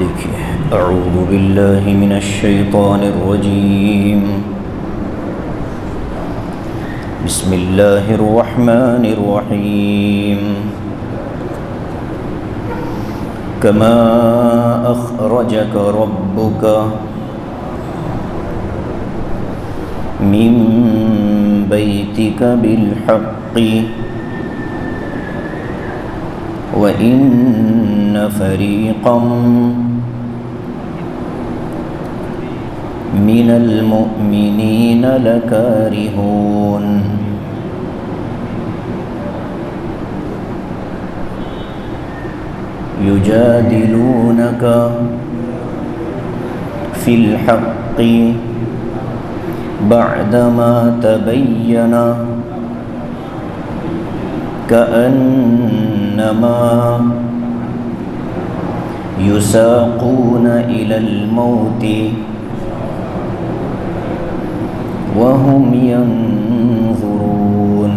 دیکھیے اعوذ باللہ من الشیطان الرجیم بسم اللہ الرحمن الرحیم کما اخرجک ربک من بیتک بالحق وَإِنَّ فَرِيقًا مِنَ الْمُؤْمِنِينَ لَكَارِهُونَ يُجَادِلُونَكَ فِي الْحَقِّ بَعْدَمَا تَبَيَّنَ كأنما يساقون إلى الموت وهم ينظرون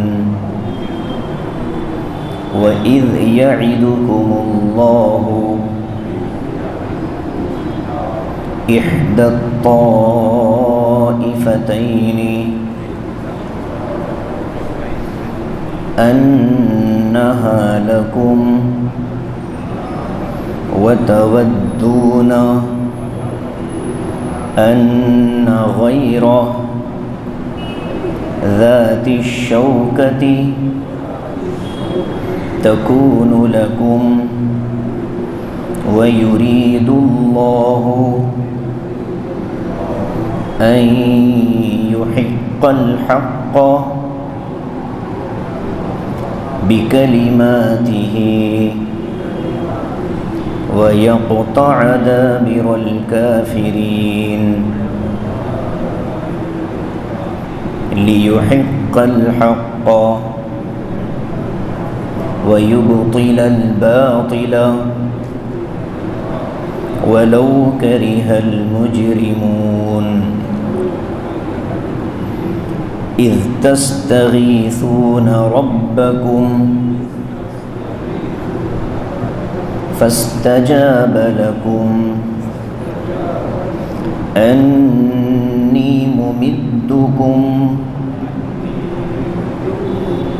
وإذ يعدكم الله إحدى الطائفتين أنها لكم وتودون أن غير ذات الشوكة تكون لكم ويريد الله أن يحق الحق بكلماته ويقطع دابر الكافرين ليحق الحق ويبطل الباطل ولو كره المجرمون إذ تستغيثون ربكم فاستجاب لكم أني ممدكم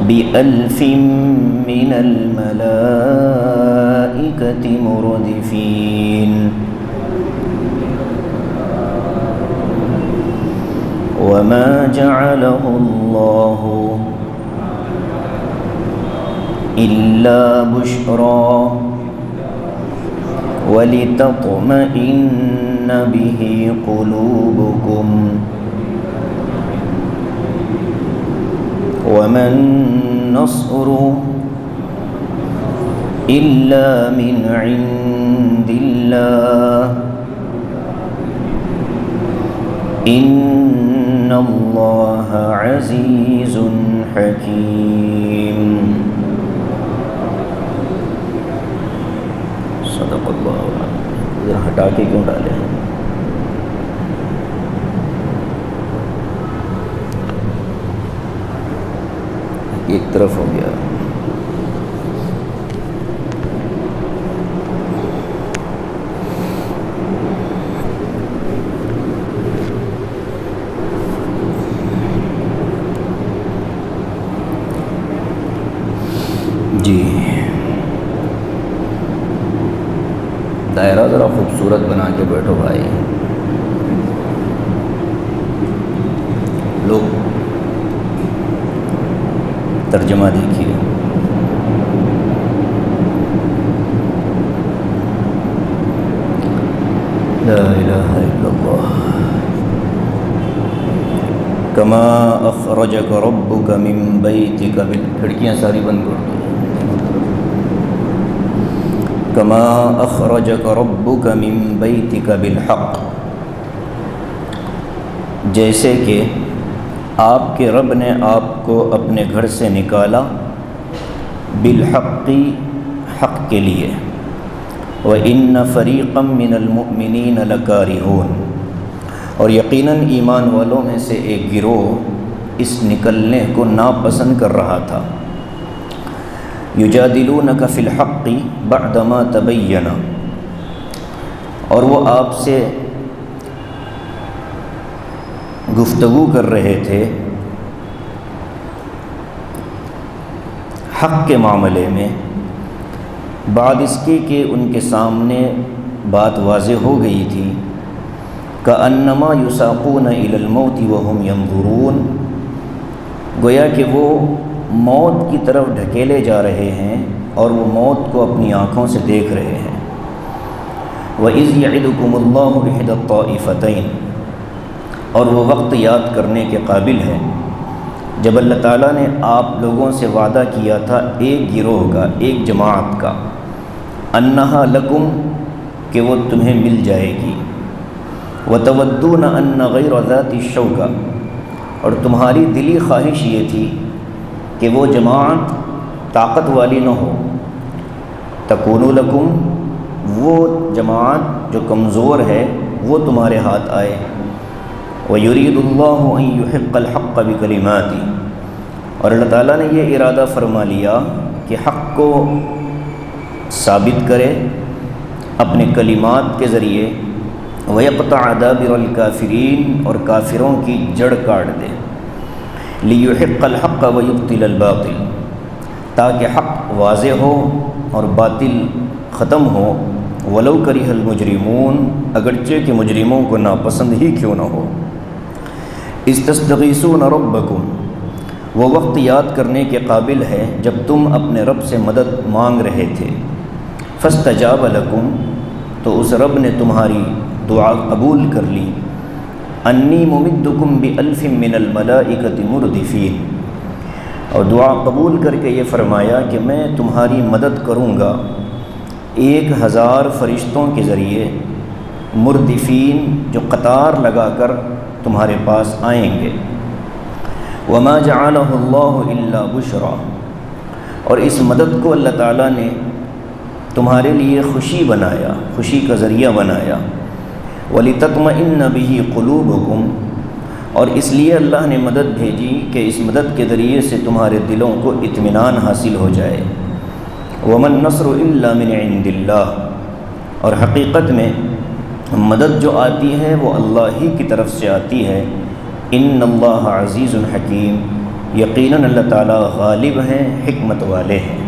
بألف من الملائكة مردفين وما جعله الله إلا بشرى ولتطمئن به قلوبكم وما النصر إلا من عند الله إن اللہ عزیز حکیم۔ صدق اللہ۔ ادھر ہٹا کے کیوں ڈالے ہیں؟ ایک طرف ہو گیا۔ جی دائرہ ذرا خوبصورت بنا کے بیٹھو بھائی، لوگ ترجمہ دیکھیے۔ لا الہ الا اللہ۔ کما اخرجک ربک من بیتک، کھڑکیاں ساری بند کر دو۔ کما اخرجک ربک من بیتک بالحق، جیسے کہ آپ کے رب نے آپ کو اپنے گھر سے نکالا، بالحق، حق کے لیے، وَإِنَّ فَرِيقًا مِّنَ الْمُؤْمِنِينَ لَكَارِهُونَ، اور یقیناً ایمان والوں میں سے ایک گروہ اس نکلنے کو ناپسند کر رہا تھا۔ یجادلونک فی الحق بعدما تبین، اور وہ آپ سے گفتگو کر رہے تھے حق کے معاملے میں، بعد اس کے کہ ان کے سامنے بات واضح ہو گئی تھی، کأنما یساقون الی الموت وہم ینظرون، گویا کہ وہ موت کی طرف ڈھکیلے جا رہے ہیں اور وہ موت کو اپنی آنکھوں سے دیکھ رہے ہیں۔ وَإِذْ يَعِدُكُمُ اللَّهُ إِحْدَى الطَّائِفَتَيْنِ، اور وہ وقت یاد کرنے کے قابل ہے جب اللہ تعالیٰ نے آپ لوگوں سے وعدہ کیا تھا ایک گروہ کا، ایک جماعت کا، انہا لکم، کہ وہ تمہیں مل جائے گی، وتودون ان غیر ذات الشوکہ، اور تمہاری دلی خواہش یہ تھی کہ وہ جماعت طاقت والی نہ ہو، تکون لکم، وہ جماعت جو کمزور ہے وہ تمہارے ہاتھ آئے، وَيُرِيدُ اللَّهُ أَن يُحِقَّ الْحَقَّ بِكَلِمَاتِهِ، اور اللہ تعالیٰ نے یہ ارادہ فرما لیا کہ حق کو ثابت کرے اپنے کلمات کے ذریعے، وَيَقْطَعَ دَابِرَ الْكَافِرِينَ، اور کافروں کی جڑ کاٹ دے، لِيُحِقَّ الْحَقَّ وَيُبْطِلَ الْبَاطِلَ، تاکہ حق واضح ہو اور باطل ختم ہو، وَلَوْ كَرِهَ الْمُجْرِمُونَ، اگرچہ کہ مجرموں کو ناپسند ہی کیوں نہ ہو۔ اِذْ تَسْتَغِيثُونَ رَبَّكُمْ، وہ وقت یاد کرنے کے قابل ہے جب تم اپنے رب سے مدد مانگ رہے تھے، فَاسْتَجَابَ لَكُمْ، تو اس رب نے تمہاری دعا قبول کر لی، اَنِّي مُمِدُّكُمْ بِأَلْفٍ مِّنَ الْمَلَائِكَةِ مُرْدِفِينَ، اور دعا قبول کر کے یہ فرمایا کہ میں تمہاری مدد کروں گا 1000 فرشتوں کے ذریعے، مردفین، جو قطار لگا کر تمہارے پاس آئیں گے، وَمَا جَعَلَهُ اللَّهُ إِلَّا بُشْرًا، اور اس مدد کو اللہ تعالیٰ نے تمہارے لیے خوشی بنایا، خوشی کا ذریعہ بنایا، وَلِتَطْمَئِنَّ بِهِ قُلُوبُكُمْ، اور اس لیے اللہ نے مدد بھیجی کہ اس مدد کے ذریعے سے تمہارے دلوں کو اطمینان حاصل ہو جائے، وَمَا النَّصْرُ إِلَّا مِنْ عِنْدِ اللَّهِ، اور حقیقت میں مدد جو آتی ہے وہ اللہ ہی کی طرف سے آتی ہے، ان اللہ عزیز الحکیم، یقیناً اللہ تعالیٰ غالب ہیں، حکمت والے ہیں۔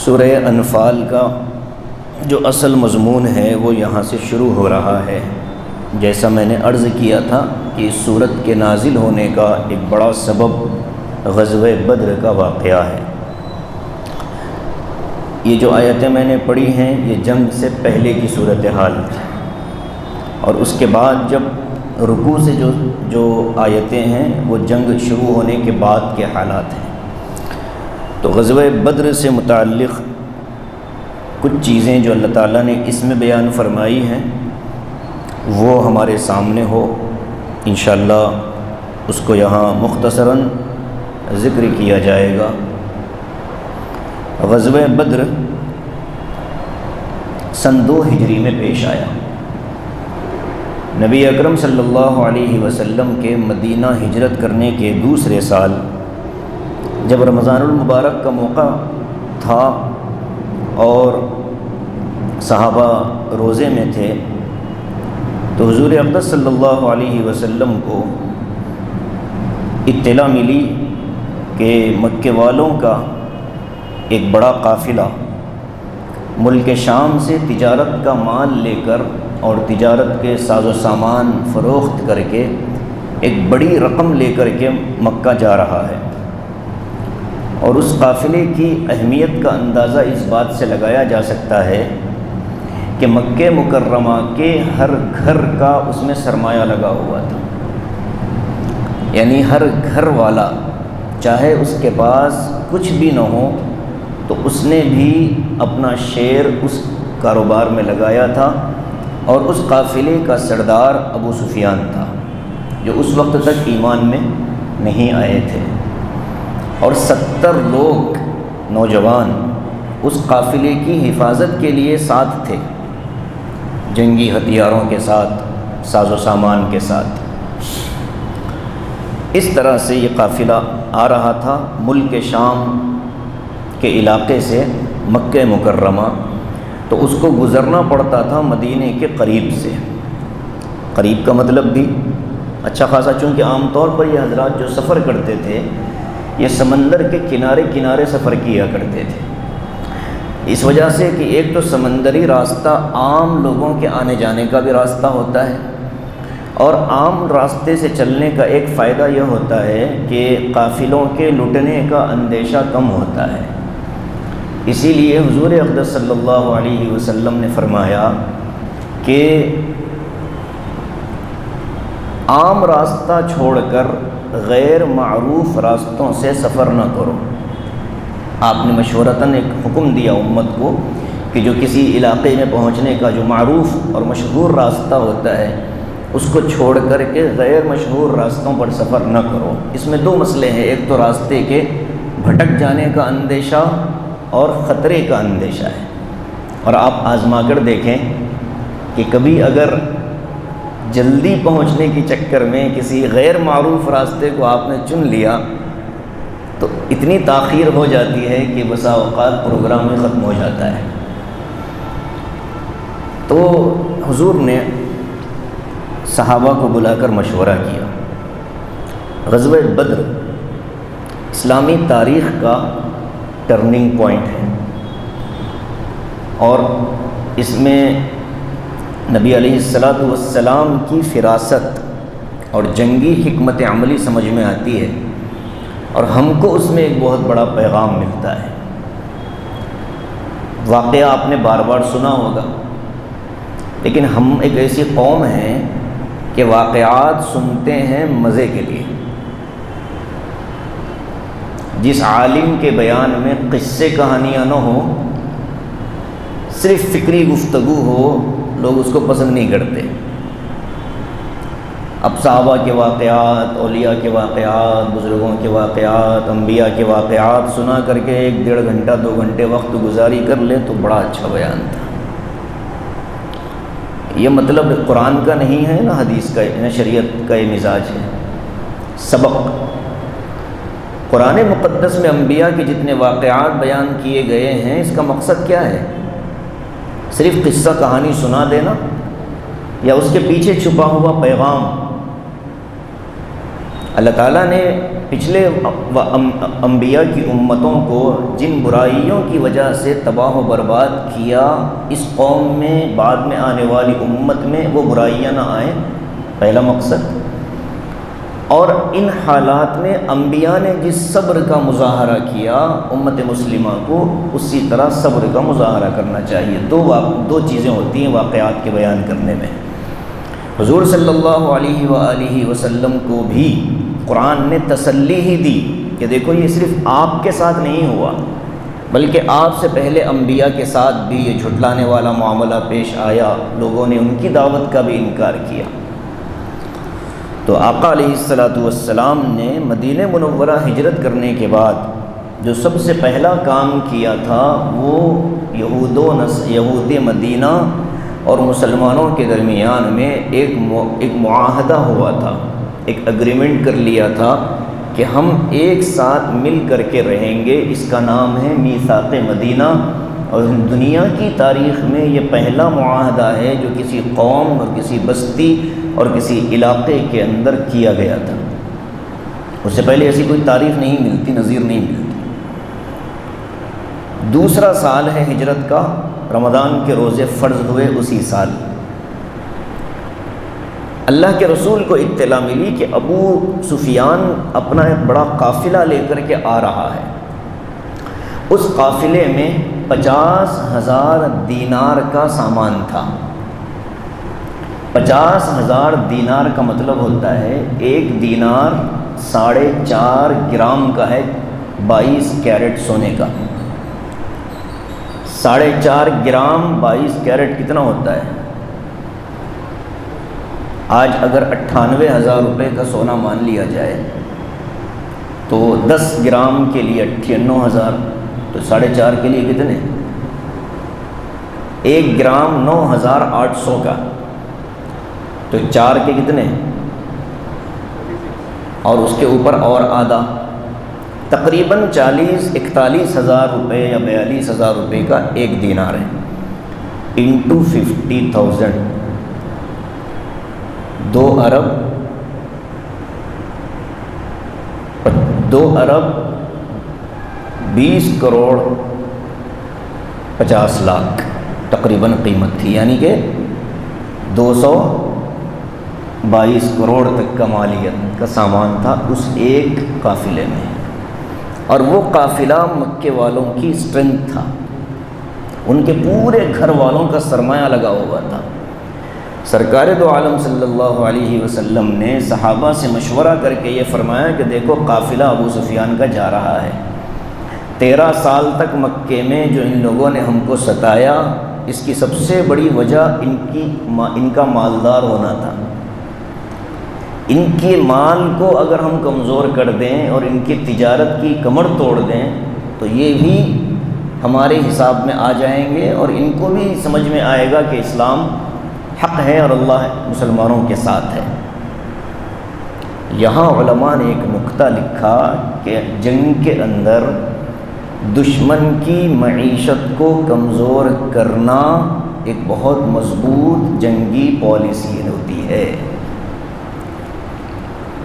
سورہ انفال کا جو اصل مضمون ہے وہ یہاں سے شروع ہو رہا ہے۔ جیسا میں نے عرض کیا تھا کہ اس سورت کے نازل ہونے کا ایک بڑا سبب غزوہ بدر کا واقعہ ہے۔ یہ جو آیتیں میں نے پڑھی ہیں یہ جنگ سے پہلے کی صورتحال تھی، اور اس کے بعد جب رکوع سے جو آیتیں ہیں وہ جنگ شروع ہونے کے بعد کے حالات ہیں۔ تو غزوہ بدر سے متعلق کچھ چیزیں جو اللہ تعالیٰ نے اس میں بیان فرمائی ہیں وہ ہمارے سامنے ہو، انشاءاللہ اس کو یہاں مختصراً ذکر کیا جائے گا۔ غزوہ بدر سن 2 ہجری میں پیش آیا۔ نبی اکرم صلی اللہ علیہ وسلم کے مدینہ ہجرت کرنے کے دوسرے سال جب رمضان المبارک کا موقع تھا اور صحابہ روزے میں تھے، تو حضور اقدس صلی اللہ علیہ وسلم کو اطلاع ملی کہ مکے والوں کا ایک بڑا قافلہ ملک شام سے تجارت کا مال لے کر اور تجارت کے ساز و سامان فروخت کر کے ایک بڑی رقم لے کر کے مکہ جا رہا ہے، اور اس قافلے کی اہمیت کا اندازہ اس بات سے لگایا جا سکتا ہے کہ مکہ مکرمہ کے ہر گھر کا اس میں سرمایہ لگا ہوا تھا، یعنی ہر گھر والا چاہے اس کے پاس کچھ بھی نہ ہو تو اس نے بھی اپنا شیئر اس کاروبار میں لگایا تھا، اور اس قافلے کا سردار ابو سفیان تھا جو اس وقت تک ایمان میں نہیں آئے تھے، اور 70 لوگ نوجوان اس قافلے کی حفاظت کے لیے ساتھ تھے، جنگی ہتھیاروں کے ساتھ، ساز و سامان کے ساتھ۔ اس طرح سے یہ قافلہ آ رہا تھا ملک شام کے علاقے سے مکہ مکرمہ، تو اس کو گزرنا پڑتا تھا مدینے کے قریب سے۔ قریب کا مطلب بھی اچھا خاصا، چونکہ عام طور پر یہ حضرات جو سفر کرتے تھے یہ سمندر کے کنارے کنارے سفر کیا کرتے تھے، اس وجہ سے کہ ایک تو سمندری راستہ عام لوگوں کے آنے جانے کا بھی راستہ ہوتا ہے، اور عام راستے سے چلنے کا ایک فائدہ یہ ہوتا ہے کہ قافلوں کے لٹنے کا اندیشہ کم ہوتا ہے۔ اسی لیے حضور اقدس صلی اللہ علیہ وسلم نے فرمایا کہ عام راستہ چھوڑ کر غیر معروف راستوں سے سفر نہ کرو۔ آپ نے مشورتاً ایک حکم دیا امت کو کہ جو کسی علاقے میں پہنچنے کا جو معروف اور مشہور راستہ ہوتا ہے اس کو چھوڑ کر کے غیر مشہور راستوں پر سفر نہ کرو۔ اس میں دو مسئلے ہیں، ایک تو راستے کے بھٹک جانے کا اندیشہ اور خطرے کا اندیشہ ہے۔ اور آپ آزما کر دیکھیں کہ کبھی اگر جلدی پہنچنے کے چکر میں کسی غیر معروف راستے کو آپ نے چن لیا تو اتنی تاخیر ہو جاتی ہے کہ بسا اوقات پروگرام میں ختم ہو جاتا ہے۔ تو حضور نے صحابہ کو بلا کر مشورہ کیا۔ غزوہ بدر اسلامی تاریخ کا ٹرننگ پوائنٹ ہے، اور اس میں نبی علیہ السلام کی فراست اور جنگی حکمت عملی سمجھ میں آتی ہے، اور ہم کو اس میں ایک بہت بڑا پیغام ملتا ہے۔ واقعہ آپ نے بار بار سنا ہوگا، لیکن ہم ایک ایسی قوم ہیں کہ واقعات سنتے ہیں مزے کے لیے۔ جس عالم کے بیان میں قصے کہانیاں نہ ہوں، صرف فکری گفتگو ہو، لوگ اس کو پسند نہیں کرتے۔ اب صحابہ کے واقعات، اولیاء کے واقعات، بزرگوں کے واقعات، انبیاء کے واقعات سنا کر کے 1-1.5 گھنٹہ 2 گھنٹے وقت گزاری کر لے تو بڑا اچھا بیان تھا۔ یہ مطلب قرآن کا نہیں ہے نہ حدیث کا، نہ شریعت کا یہ مزاج ہے۔ سبق قرآن مقدس میں انبیاء کے جتنے واقعات بیان کیے گئے ہیں، اس کا مقصد کیا ہے؟ صرف قصہ کہانی سنا دینا یا اس کے پیچھے چھپا ہوا پیغام؟ اللہ تعالیٰ نے پچھلے انبیاء کی امتوں کو جن برائیوں کی وجہ سے تباہ و برباد کیا، اس قوم میں بعد میں آنے والی امت میں وہ برائیاں نہ آئیں، پہلا مقصد۔ اور ان حالات میں انبیاء نے جس صبر کا مظاہرہ کیا، امت مسلمہ کو اسی طرح صبر کا مظاہرہ کرنا چاہیے۔ دو چیزیں ہوتی ہیں واقعات کے بیان کرنے میں۔ حضور صلی اللہ علیہ وآلہ وسلم کو بھی قرآن نے تسلی ہی دی کہ دیکھو یہ صرف آپ کے ساتھ نہیں ہوا، بلکہ آپ سے پہلے انبیاء کے ساتھ بھی یہ جھٹلانے والا معاملہ پیش آیا، لوگوں نے ان کی دعوت کا بھی انکار کیا۔ تو آقا علیہ السلام نے مدینہ منورہ ہجرت کرنے کے بعد جو سب سے پہلا کام کیا تھا وہ یہود مدینہ اور مسلمانوں کے درمیان میں ایک معاہدہ ہوا تھا، ایک اگریمنٹ کر لیا تھا کہ ہم ایک ساتھ مل کر کے رہیں گے۔ اس کا نام ہے میثاق مدینہ، اور دنیا کی تاریخ میں یہ پہلا معاہدہ ہے جو کسی قوم اور کسی بستی اور کسی علاقے کے اندر کیا گیا تھا۔ اس سے پہلے ایسی کوئی تاریخ نہیں ملتی، نظیر نہیں ملتی۔ دوسرا سال ہے ہجرت کا، رمضان کے روزے فرض ہوئے اسی سال۔ اللہ کے رسول کو اطلاع ملی کہ ابو سفیان اپنا ایک بڑا قافلہ لے کر کے آ رہا ہے۔ اس قافلے میں 50,000 دینار کا سامان تھا۔ 50,000 دینار کا مطلب ہوتا ہے ایک دینار 4.5 گرام کا ہے، 22 کیرٹ سونے کا۔ 4.5 گرام 22 کیرٹ کتنا ہوتا ہے؟ آج اگر 98,000 روپے کا سونا مان لیا جائے تو 10 گرام کے لیے 98,000، تو 4.5 کے لیے کتنے؟ 1 گرام 9,800 کا، تو 4 کے کتنے؟ اور اس کے اوپر اور آدھا، تقریباً 41-41 ہزار روپے یا 42,000 روپے کا ایک دینار ہے۔ انٹو 50,000، 2,20,50,00,000 تقریباً قیمت تھی، یعنی کہ 222 کروڑ تک کا مالیت کا سامان تھا اس ایک قافلے میں۔ اور وہ قافلہ مکے والوں کی اسٹرنتھ تھا، ان کے پورے گھر والوں کا سرمایہ لگا ہوا تھا۔ سرکار دو عالم صلی اللہ علیہ وسلم نے صحابہ سے مشورہ کر کے یہ فرمایا کہ دیکھو قافلہ ابو سفیان کا جا رہا ہے، 13 سال تک مکے میں جو ان لوگوں نے ہم کو ستایا، اس کی سب سے بڑی وجہ ان کا مالدار ہونا تھا۔ ان کے مال کو اگر ہم کمزور کر دیں اور ان کی تجارت کی کمر توڑ دیں تو یہ بھی ہمارے حساب میں آ جائیں گے، اور ان کو بھی سمجھ میں آئے گا کہ اسلام حق ہے اور اللہ مسلمانوں کے ساتھ ہے۔ یہاں علماء نے ایک نقطہ لکھا کہ جنگ کے اندر دشمن کی معیشت کو کمزور کرنا ایک بہت مضبوط جنگی پالیسی ہوتی ہے،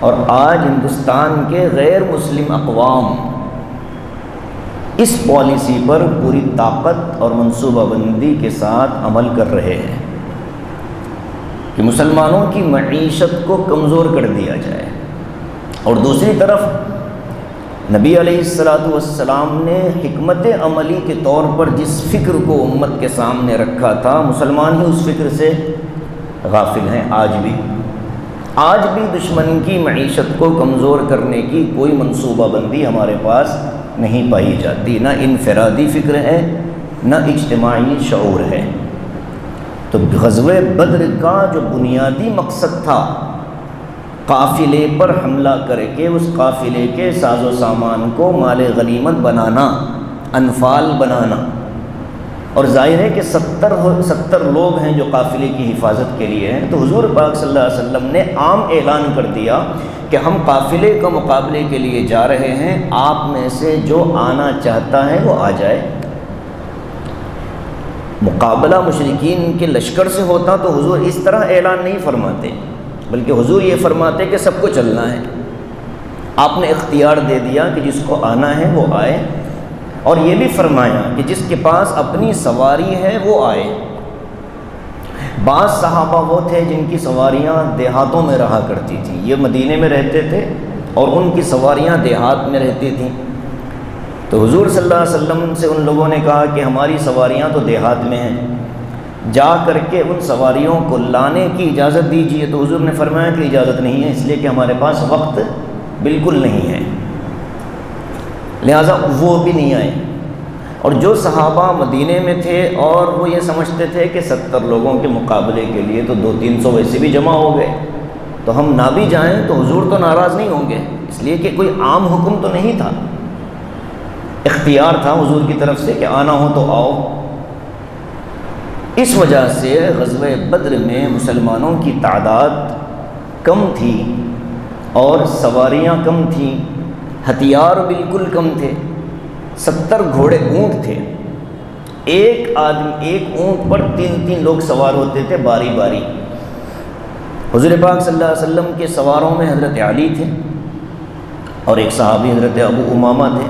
اور آج ہندوستان کے غیر مسلم اقوام اس پالیسی پر پوری طاقت اور منصوبہ بندی کے ساتھ عمل کر رہے ہیں کہ مسلمانوں کی معیشت کو کمزور کر دیا جائے۔ اور دوسری طرف نبی علیہ السلام نے حکمت عملی کے طور پر جس فکر کو امت کے سامنے رکھا تھا، مسلمان ہی اس فکر سے غافل ہیں۔ آج بھی دشمن کی معیشت کو کمزور کرنے کی کوئی منصوبہ بندی ہمارے پاس نہیں پائی جاتی، نہ انفرادی فکر ہے نہ اجتماعی شعور ہے۔ تو غزوہ بدر کا جو بنیادی مقصد تھا قافلے پر حملہ کر کے اس قافلے کے ساز و سامان کو مال غنیمت بنانا، انفال بنانا، اور ظاہر ہے کہ 70 لوگ ہیں جو قافلے کی حفاظت کے لیے ہیں، تو حضور پاک صلی اللہ علیہ وسلم نے عام اعلان کر دیا کہ ہم قافلے کا مقابلے کے لیے جا رہے ہیں، آپ میں سے جو آنا چاہتا ہے وہ آ جائے۔ مقابلہ مشرکین کے لشکر سے ہوتا تو حضور اس طرح اعلان نہیں فرماتے، بلکہ حضور یہ فرماتے کہ سب کو چلنا ہے۔ آپ نے اختیار دے دیا کہ جس کو آنا ہے وہ آئے، اور یہ بھی فرمایا کہ جس کے پاس اپنی سواری ہے وہ آئے۔ بعض صحابہ وہ تھے جن کی سواریاں دیہاتوں میں رہا کرتی تھیں، یہ مدینے میں رہتے تھے اور ان کی سواریاں دیہات میں رہتی تھیں، تو حضور صلی اللہ علیہ وسلم سے ان لوگوں نے کہا کہ ہماری سواریاں تو دیہات میں ہیں، جا کر کے ان سواریوں کو لانے کی اجازت دیجیے۔ تو حضور نے فرمایا کہ اجازت نہیں ہے، اس لیے کہ ہمارے پاس وقت بالکل نہیں ہے، لہٰذا وہ بھی نہیں آئے۔ اور جو صحابہ مدینے میں تھے اور وہ یہ سمجھتے تھے کہ 70 لوگوں کے مقابلے کے لیے تو 200-300 ویسے بھی جمع ہو گئے، تو ہم نہ بھی جائیں تو حضور تو ناراض نہیں ہوں گے، اس لیے کہ کوئی عام حکم تو نہیں تھا، اختیار تھا حضور کی طرف سے کہ آنا ہو تو آؤ۔ اس وجہ سے غزوہ بدر میں مسلمانوں کی تعداد کم تھی اور سواریاں کم تھیں، ہتھیار بالکل کم تھے، 70 گھوڑے اونٹ تھے، ایک اونٹ پر 3 لوگ سوار ہوتے تھے باری باری۔ حضور پاک صلی اللہ علیہ وسلم کے سواروں میں حضرت علی تھے اور ایک صحابی حضرت ابو امامہ تھے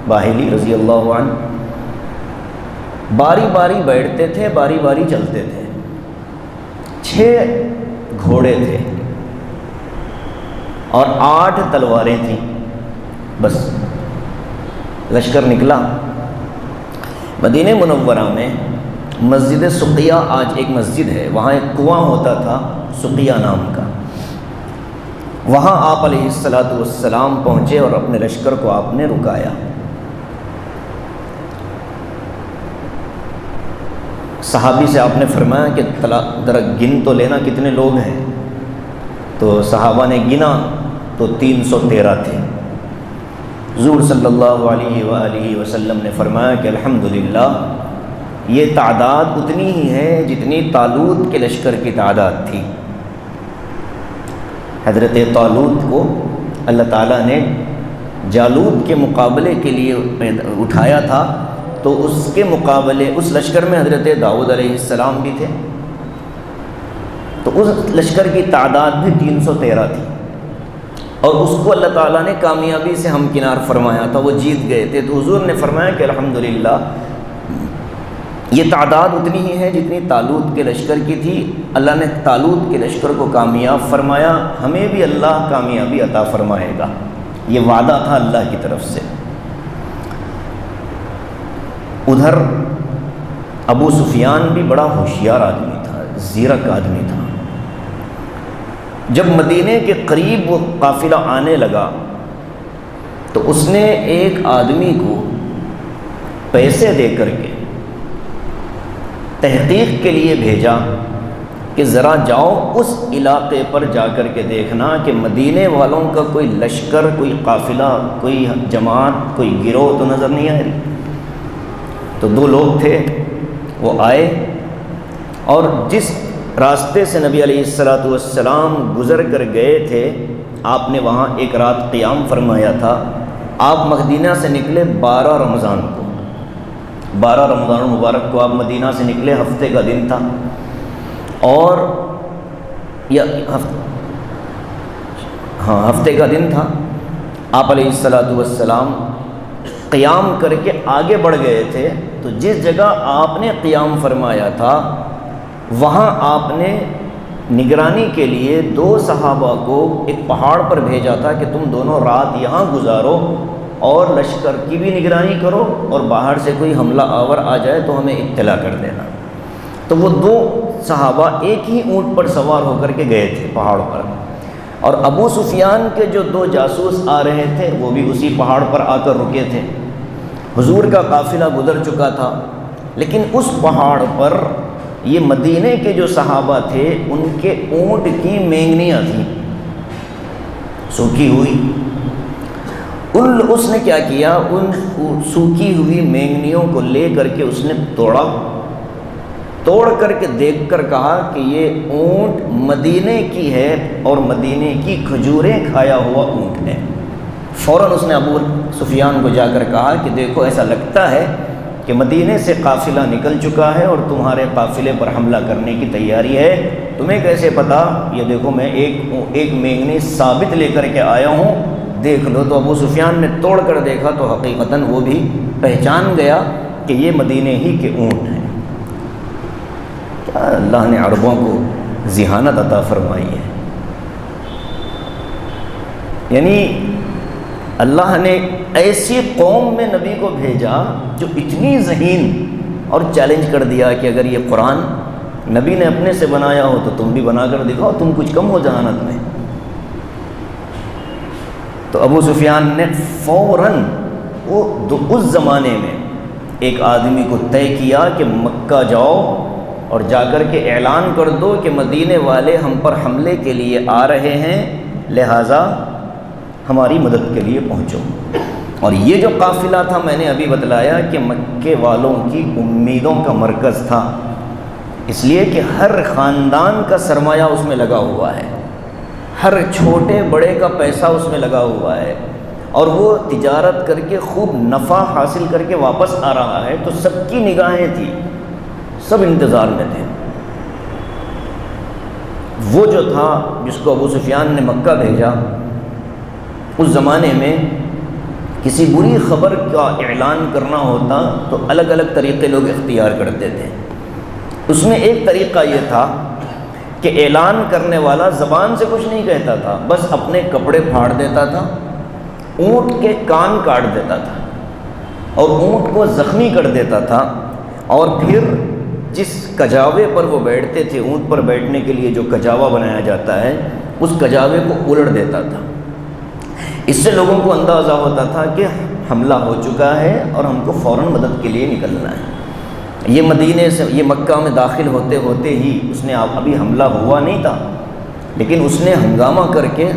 باہلی رضی اللہ عنہ، باری باری بیٹھتے تھے، باری باری چلتے تھے، 6 گھوڑے تھے اور 8 تلواریں تھیں، بس لشکر نکلا۔ مدینہ منورہ میں مسجد سقیہ، آج ایک مسجد ہے، وہاں ایک کنواں ہوتا تھا سقیہ نام کا، وہاں آپ علیہ السلام پہنچے اور اپنے لشکر کو آپ نے رکایا۔ صحابی سے آپ نے فرمایا کہ ذرا گن تو لینا کتنے لوگ ہیں، تو صحابہ نے گنا تو 313 تھے۔ حضور صلی اللہ علیہ وآلہ وسلم نے فرمایا کہ الحمدللہ یہ تعداد اتنی ہی ہے جتنی طالوت کے لشکر کی تعداد تھی۔ حضرت طالوت کو اللہ تعالیٰ نے جالوت کے مقابلے کے لیے اٹھایا تھا، تو اس کے مقابلے اس لشکر میں حضرت داؤد علیہ السلام بھی تھے، تو اس لشکر کی تعداد بھی 313 تھی، اور اس کو اللہ تعالیٰ نے کامیابی سے ہمکنار فرمایا تھا، وہ جیت گئے تھے۔ تو حضور نے فرمایا کہ الحمدللہ یہ تعداد اتنی ہی ہے جتنی طالوت کے لشکر کی تھی، اللہ نے طالوت کے لشکر کو کامیاب فرمایا، ہمیں بھی اللہ کامیابی عطا فرمائے گا، یہ وعدہ تھا اللہ کی طرف سے۔ ادھر ابو سفیان بھی بڑا ہوشیار آدمی تھا، زیرک آدمی تھا۔ جب مدینے کے قریب وہ قافلہ آنے لگا تو اس نے ایک آدمی کو پیسے دے کر کے تحقیق کے لیے بھیجا کہ ذرا جاؤ اس علاقے پر جا کر کے دیکھنا کہ مدینے والوں کا کوئی لشکر، کوئی قافلہ، کوئی جماعت، کوئی گروہ تو نظر نہیں آ رہی۔ تو 2 لوگ تھے، وہ آئے اور جس راستے سے نبی علیہ السلام گزر کر گئے تھے، آپ نے وہاں ایک رات قیام فرمایا تھا۔ آپ مدینہ سے نکلے 12 رمضان کو، 12 رمضان المبارک کو آپ مدینہ سے نکلے، ہفتے کا دن تھا، اور ہفتے کا دن تھا۔ آپ علیہ السلام قیام کر کے آگے بڑھ گئے تھے، تو جس جگہ آپ نے قیام فرمایا تھا وہاں آپ نے نگرانی کے لیے 2 صحابہ کو ایک پہاڑ پر بھیجا تھا کہ تم دونوں رات یہاں گزارو اور لشکر کی بھی نگرانی کرو، اور باہر سے کوئی حملہ آور آ جائے تو ہمیں اطلاع کر دینا۔ تو وہ 2 صحابہ ایک ہی اونٹ پر سوار ہو کر کے گئے تھے پہاڑ پر، اور ابو سفیان کے جو 2 جاسوس آ رہے تھے وہ بھی اسی پہاڑ پر آ کر رکے تھے۔ حضور کا قافلہ گزر چکا تھا، لیکن اس پہاڑ پر یہ مدینے کے جو صحابہ تھے ان کے اونٹ کی مینگنیاں تھیں سوکھی ہوئی۔ اس نے کیا کیا، ان سوکھی ہوئی مینگنیوں کو لے کر کے اس نے توڑ کر کے دیکھ کر کہا کہ یہ اونٹ مدینے کی ہے اور مدینے کی کھجوریں کھایا ہوا اونٹ ہے۔ فوراً اس نے ابو سفیان کو جا کر کہا کہ دیکھو ایسا لگتا ہے کہ مدینے سے قافلہ نکل چکا ہے اور تمہارے قافلے پر حملہ کرنے کی تیاری ہے، تمہیں کیسے پتہ؟ یہ دیکھو میں ایک مینگنی ثابت لے کر کے آیا ہوں، دیکھ لو۔ تو ابو سفیان نے توڑ کر دیکھا تو حقیقتاً وہ بھی پہچان گیا کہ یہ مدینے ہی کے اونٹ ہیں۔ کیا اللہ نے عربوں کو ذہانت عطا فرمائی ہے، یعنی اللہ نے ایسی قوم میں نبی کو بھیجا جو اتنی ذہین، اور چیلنج کر دیا کہ اگر یہ قرآن نبی نے اپنے سے بنایا ہو تو تم بھی بنا کر دکھاؤ، تم کچھ کم ہو ذہانت میں۔ تو ابو سفیان نے فوراً اس زمانے میں ایک آدمی کو طے کیا کہ مکہ جاؤ اور جا کر کے اعلان کر دو کہ مدینے والے ہم پر حملے کے لیے آ رہے ہیں، لہٰذا ہماری مدد کے لیے پہنچو۔ اور یہ جو قافلہ تھا میں نے ابھی بتلایا کہ مکے والوں کی امیدوں کا مرکز تھا، اس لیے کہ ہر خاندان کا سرمایہ اس میں لگا ہوا ہے، ہر چھوٹے بڑے کا پیسہ اس میں لگا ہوا ہے، اور وہ تجارت کر کے خوب نفع حاصل کر کے واپس آ رہا ہے، تو سب کی نگاہیں تھیں، سب انتظار میں تھے۔ وہ جو تھا جس کو ابو سفیان نے مکہ بھیجا، اس زمانے میں کسی بری خبر کا اعلان کرنا ہوتا تو الگ الگ طریقے لوگ اختیار کرتے تھے۔ اس میں ایک طریقہ یہ تھا کہ اعلان کرنے والا زبان سے کچھ نہیں کہتا تھا، بس اپنے کپڑے پھاڑ دیتا تھا، اونٹ کے کان کاٹ دیتا تھا اور اونٹ کو زخمی کر دیتا تھا، اور پھر جس کجاوے پر وہ بیٹھتے تھے، اونٹ پر بیٹھنے کے لیے جو کجاوا بنایا جاتا ہے، اس کجاوے کو الٹ دیتا تھا۔ اس سے لوگوں کو اندازہ ہوتا تھا کہ حملہ ہو چکا ہے اور ہم کو فوراً مدد کے لیے نکلنا ہے۔ یہ مدینے سے، یہ مکہ میں داخل ہوتے ہوتے ہی اس نے ابھی حملہ ہوا نہیں تھا، لیکن اس نے ہنگامہ کر کے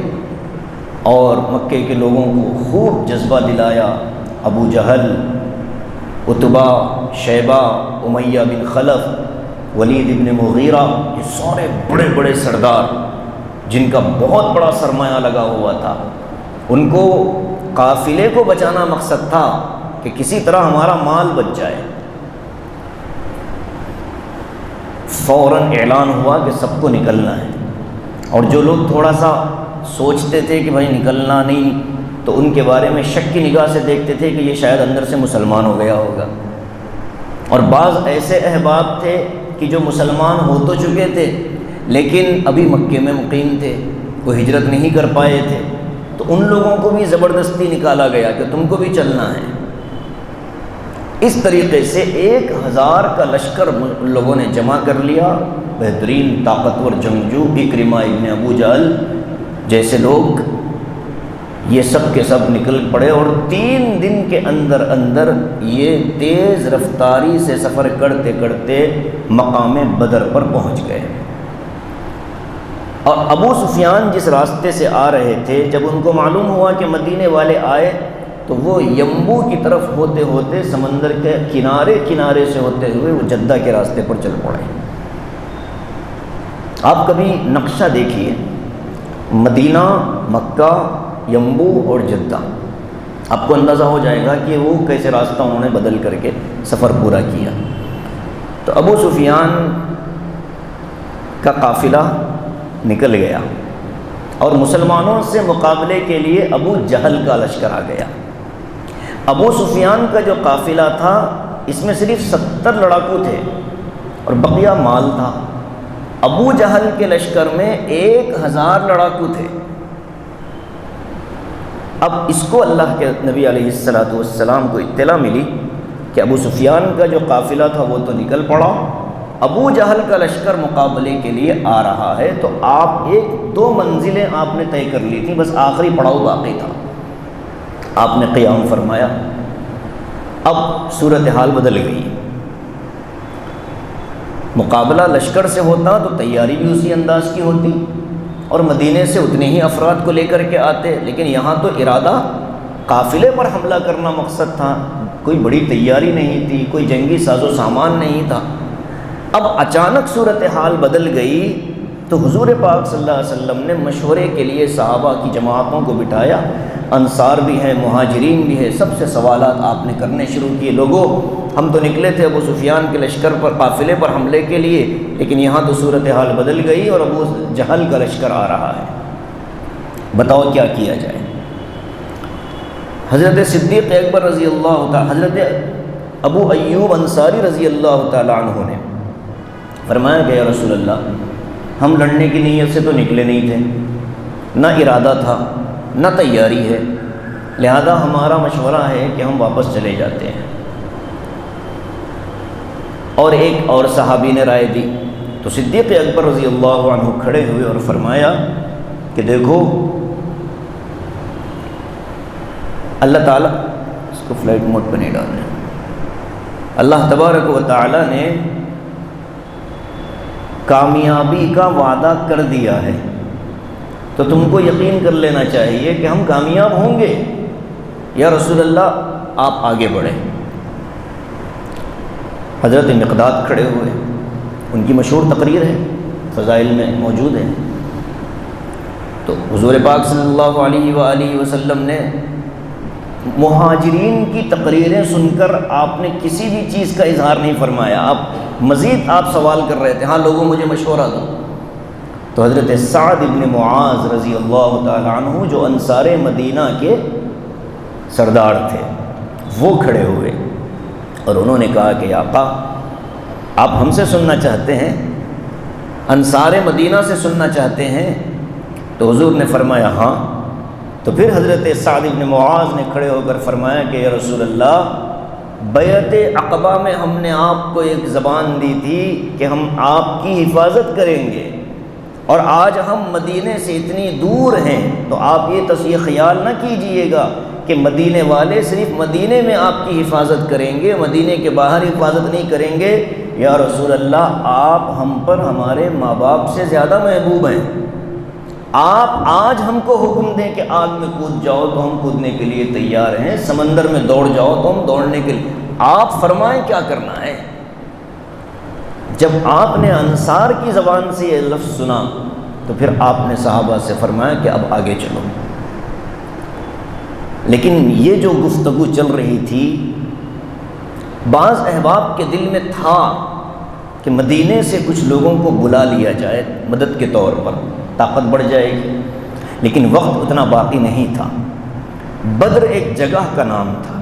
اور مکے کے لوگوں کو خوب جذبہ دلایا۔ ابو جہل، عتبہ، شیبہ، امیہ بن خلف، ولید بن مغیرہ، یہ سارے بڑے بڑے سردار جن کا بہت بڑا سرمایہ لگا ہوا تھا، ان کو قافلے کو بچانا مقصد تھا کہ کسی طرح ہمارا مال بچ جائے۔ فوراً اعلان ہوا کہ سب کو نکلنا ہے، اور جو لوگ تھوڑا سا سوچتے تھے کہ بھائی نکلنا نہیں، تو ان کے بارے میں شک کی نگاہ سے دیکھتے تھے کہ یہ شاید اندر سے مسلمان ہو گیا ہوگا۔ اور بعض ایسے احباب تھے کہ جو مسلمان ہو تو چکے تھے لیکن ابھی مکے میں مقیم تھے، وہ ہجرت نہیں کر پائے تھے، تو ان لوگوں کو بھی زبردستی نکالا گیا کہ تم کو بھی چلنا ہے۔ اس طریقے سے 1000 کا لشکر ان لوگوں نے جمع کر لیا۔ بہترین طاقتور جنگجو اکرمہ ابن ابو جہل جیسے لوگ، یہ سب کے سب نکل پڑے، اور 3 دن کے اندر اندر یہ تیز رفتاری سے سفر کرتے کرتے مقام بدر پر پہنچ گئے۔ اور ابو سفیان جس راستے سے آ رہے تھے، جب ان کو معلوم ہوا کہ مدینے والے آئے تو وہ یمبو کی طرف ہوتے ہوتے سمندر کے کنارے سے ہوتے ہوئے وہ جدہ کے راستے پر چل پڑے۔ آپ کبھی نقشہ دیکھیے، مدینہ، مکہ، یمبو اور جدہ، آپ کو اندازہ ہو جائے گا کہ وہ کیسے راستہ انہوں نے بدل کر کے سفر پورا کیا۔ تو ابو سفیان کا قافلہ نکل گیا اور مسلمانوں سے مقابلے کے لیے ابو جہل کا لشکر آ گیا۔ ابو سفیان کا جو قافلہ تھا اس میں صرف 70 لڑاکو تھے اور بقیہ مال تھا۔ ابو جہل کے لشکر میں 1000 لڑاکو تھے۔ اب اس کو اللہ کے نبی علیہ السلام کو اطلاع ملی کہ ابو سفیان کا جو قافلہ تھا وہ تو نکل پڑا، ابو جہل کا لشکر مقابلے کے لیے آ رہا ہے۔ تو آپ 1-2 منزلیں آپ نے طے کر لی تھیں، بس آخری پڑاؤ باقی تھا۔ آپ نے قیام فرمایا۔ اب صورتحال بدل گئی، مقابلہ لشکر سے ہوتا تو تیاری بھی اسی انداز کی ہوتی، اور مدینے سے اتنے ہی افراد کو لے کر کے آتے، لیکن یہاں تو ارادہ قافلے پر حملہ کرنا مقصد تھا، کوئی بڑی تیاری نہیں تھی، کوئی جنگی ساز و سامان نہیں تھا۔ اب اچانک صورتحال بدل گئی تو حضور پاک صلی اللہ علیہ وسلم نے مشورے کے لیے صحابہ کی جماعتوں کو بٹھایا، انصار بھی ہیں، مہاجرین بھی ہیں، سب سے سوالات آپ نے کرنے شروع کیے۔ لوگوں، ہم تو نکلے تھے ابو سفیان کے لشکر پر، قافلے پر حملے کے لیے، لیکن یہاں تو صورتحال بدل گئی اور ابو جہل کا لشکر آ رہا ہے، بتاؤ کیا کیا جائے۔ حضرت صدیق اکبر رضی اللہ تعالی، حضرت ابو ایوب انصاری رضی اللہ تعالی عنہ نے فرمایا کہ یا رسول اللہ، ہم لڑنے کی نیت سے تو نکلے نہیں تھے، نہ ارادہ تھا نہ تیاری ہے، لہذا ہمارا مشورہ ہے کہ ہم واپس چلے جاتے ہیں۔ اور ایک اور صحابی نے رائے دی، تو صدیق اکبر رضی اللہ عنہ کھڑے ہوئے اور فرمایا کہ دیکھو اللہ تعالیٰ، اس کو فلائٹ موڈ پہ نہیں ڈالنا، اللہ تبارک و تعالیٰ نے کامیابی کا وعدہ کر دیا ہے، تو تم کو یقین کر لینا چاہیے کہ ہم کامیاب ہوں گے۔ یا رسول اللہ آپ آگے بڑھیں۔ حضرت مقداد کھڑے ہوئے، ان کی مشہور تقریر ہے، فضائل میں موجود ہے۔ تو حضور پاک صلی اللہ علیہ وآلہ وسلم نے مہاجرین کی تقریریں سن کر آپ نے کسی بھی چیز کا اظہار نہیں فرمایا، مزید آپ سوال کر رہے تھے، ہاں لوگوں مجھے مشورہ دو۔ تو حضرت سعد ابن معاذ رضی اللہ تعالی عنہ جو انصار مدینہ کے سردار تھے، وہ کھڑے ہوئے اور انہوں نے کہا کہ آقا، آپ ہم سے سننا چاہتے ہیں، انصار مدینہ سے سننا چاہتے ہیں؟ تو حضور نے فرمایا ہاں۔ تو پھر حضرت سعد ابن معاذ نے کھڑے ہو کر فرمایا کہ یا رسول اللہ، بیعت عقبہ میں ہم نے آپ کو ایک زبان دی تھی کہ ہم آپ کی حفاظت کریں گے، اور آج ہم مدینے سے اتنی دور ہیں، تو آپ یہ خیال نہ کیجئے گا کہ مدینے والے صرف مدینے میں آپ کی حفاظت کریں گے، مدینے کے باہر حفاظت نہیں کریں گے۔ یا رسول اللہ، آپ ہم پر ہمارے ماں باپ سے زیادہ محبوب ہیں، آپ آج ہم کو حکم دیں کہ آگ میں کود جاؤ تو ہم کودنے کے لیے تیار ہیں، سمندر میں دوڑ جاؤ تو ہم دوڑنے کے لیے، آپ فرمائیں کیا کرنا ہے۔ جب آپ نے انصار کی زبان سے یہ لفظ سنا تو پھر آپ نے صحابہ سے فرمایا کہ اب آگے چلو۔ لیکن یہ جو گفتگو چل رہی تھی بعض احباب کے دل میں تھا کہ مدینے سے کچھ لوگوں کو بلا لیا جائے مدد کے طور پر، طاقت بڑھ جائے گی، لیکن وقت اتنا باقی نہیں تھا۔ بدر ایک جگہ کا نام تھا،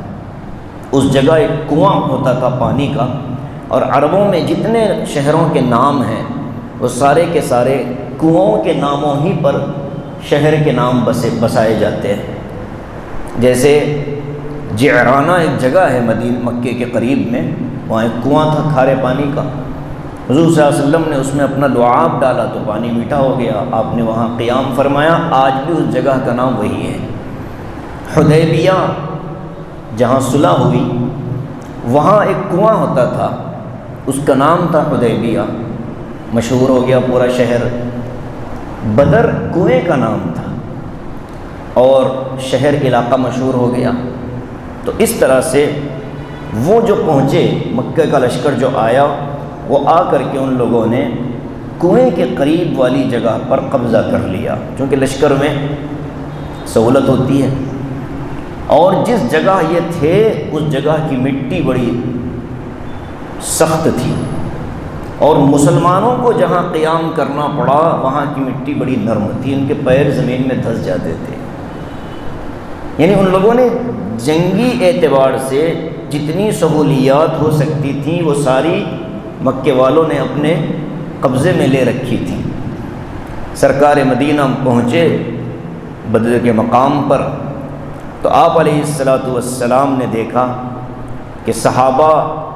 اس جگہ ایک کنواں ہوتا تھا پانی کا، اور عربوں میں جتنے شہروں کے نام ہیں وہ سارے کے سارے کنوؤں کے ناموں ہی پر شہر کے نام بسائے جاتے ہیں۔ جیسے جعرانہ ایک جگہ ہے مکے کے قریب میں، وہاں ایک کنواں تھا کھارے پانی کا، حضور صلی اللہ علیہ وسلم نے اس میں اپنا لعاب ڈالا تو پانی میٹھا ہو گیا، آپ نے وہاں قیام فرمایا، آج بھی اس جگہ کا نام وہی ہے۔ حدیبیہ جہاں صلح ہوئی وہاں ایک کنواں ہوتا تھا، اس کا نام تھا حدیبیہ، مشہور ہو گیا پورا شہر۔ بدر کنویں کا نام تھا اور شہر علاقہ مشہور ہو گیا۔ تو اس طرح سے وہ جو پہنچے، مکہ کا لشکر جو آیا، وہ آ کر کے ان لوگوں نے کنویں کے قریب والی جگہ پر قبضہ کر لیا، چونکہ لشکر میں سہولت ہوتی ہے، اور جس جگہ یہ تھے اس جگہ کی مٹی بڑی سخت تھی، اور مسلمانوں کو جہاں قیام کرنا پڑا وہاں کی مٹی بڑی نرم تھی، ان کے پیر زمین میں دھس جاتے تھے۔ یعنی ان لوگوں نے جنگی اعتبار سے جتنی سہولیات ہو سکتی تھیں وہ ساری مکے والوں نے اپنے قبضے میں لے رکھی تھی۔ سرکار مدینہ پہنچے بدر کے مقام پر تو آپ علیہ السلام نے دیکھا کہ صحابہ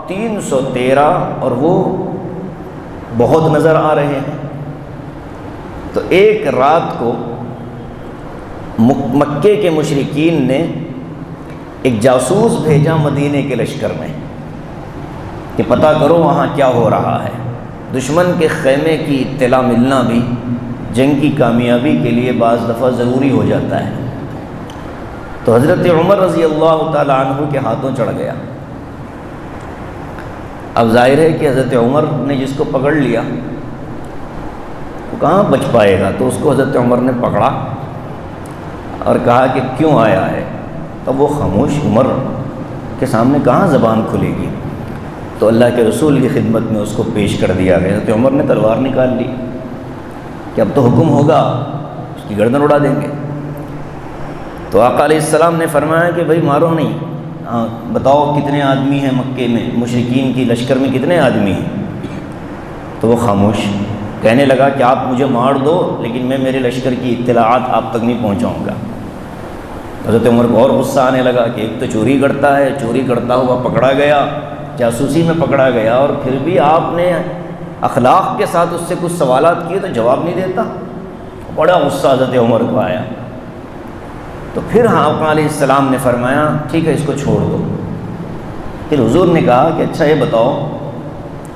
313 اور وہ بہت نظر آ رہے ہیں۔ تو ایک رات کو مکے کے مشرکین نے ایک جاسوس بھیجا مدینے کے لشکر میں کہ پتہ کرو وہاں کیا ہو رہا ہے۔ دشمن کے خیمے کی اطلاع ملنا بھی جنگ کی کامیابی کے لیے بعض دفعہ ضروری ہو جاتا ہے۔ تو حضرت عمر رضی اللہ تعالیٰ عنہ کے ہاتھوں چڑھ گیا۔ اب ظاہر ہے کہ حضرت عمر نے جس کو پکڑ لیا وہ کہاں بچ پائے گا، تو اس کو حضرت عمر نے پکڑا اور کہا کہ کیوں آیا ہے؟ تب وہ خاموش، عمر کے سامنے کہاں زبان کھلے گی، تو اللہ کے رسول کی خدمت میں اس کو پیش کر دیا گیا۔ حضرت عمر نے تلوار نکال لی کہ اب تو حکم ہوگا، اس کی گردن اڑا دیں گے۔ تو آقا علیہ السلام نے فرمایا کہ بھائی مارو نہیں، بتاؤ کتنے آدمی ہیں مکے میں، مشرکین کی لشکر میں کتنے آدمی ہیں؟ تو وہ خاموش، کہنے لگا کہ آپ مجھے مار دو لیکن میں میرے لشکر کی اطلاعات آپ تک نہیں پہنچاؤں گا۔ حضرت عمر کو اور غصہ آنے لگا کہ ایک تو چوری کرتا ہے، چوری کرتا ہوا پکڑا گیا، جاسوسی میں پکڑا گیا، اور پھر بھی آپ نے اخلاق کے ساتھ اس سے کچھ سوالات کیے تو جواب نہیں دیتا۔ بڑا غصہ حضرت عمر کو آیا۔ تو پھر آقا علیہ السلام نے فرمایا ٹھیک ہے اس کو چھوڑ دو۔ پھر حضور نے کہا کہ اچھا یہ بتاؤ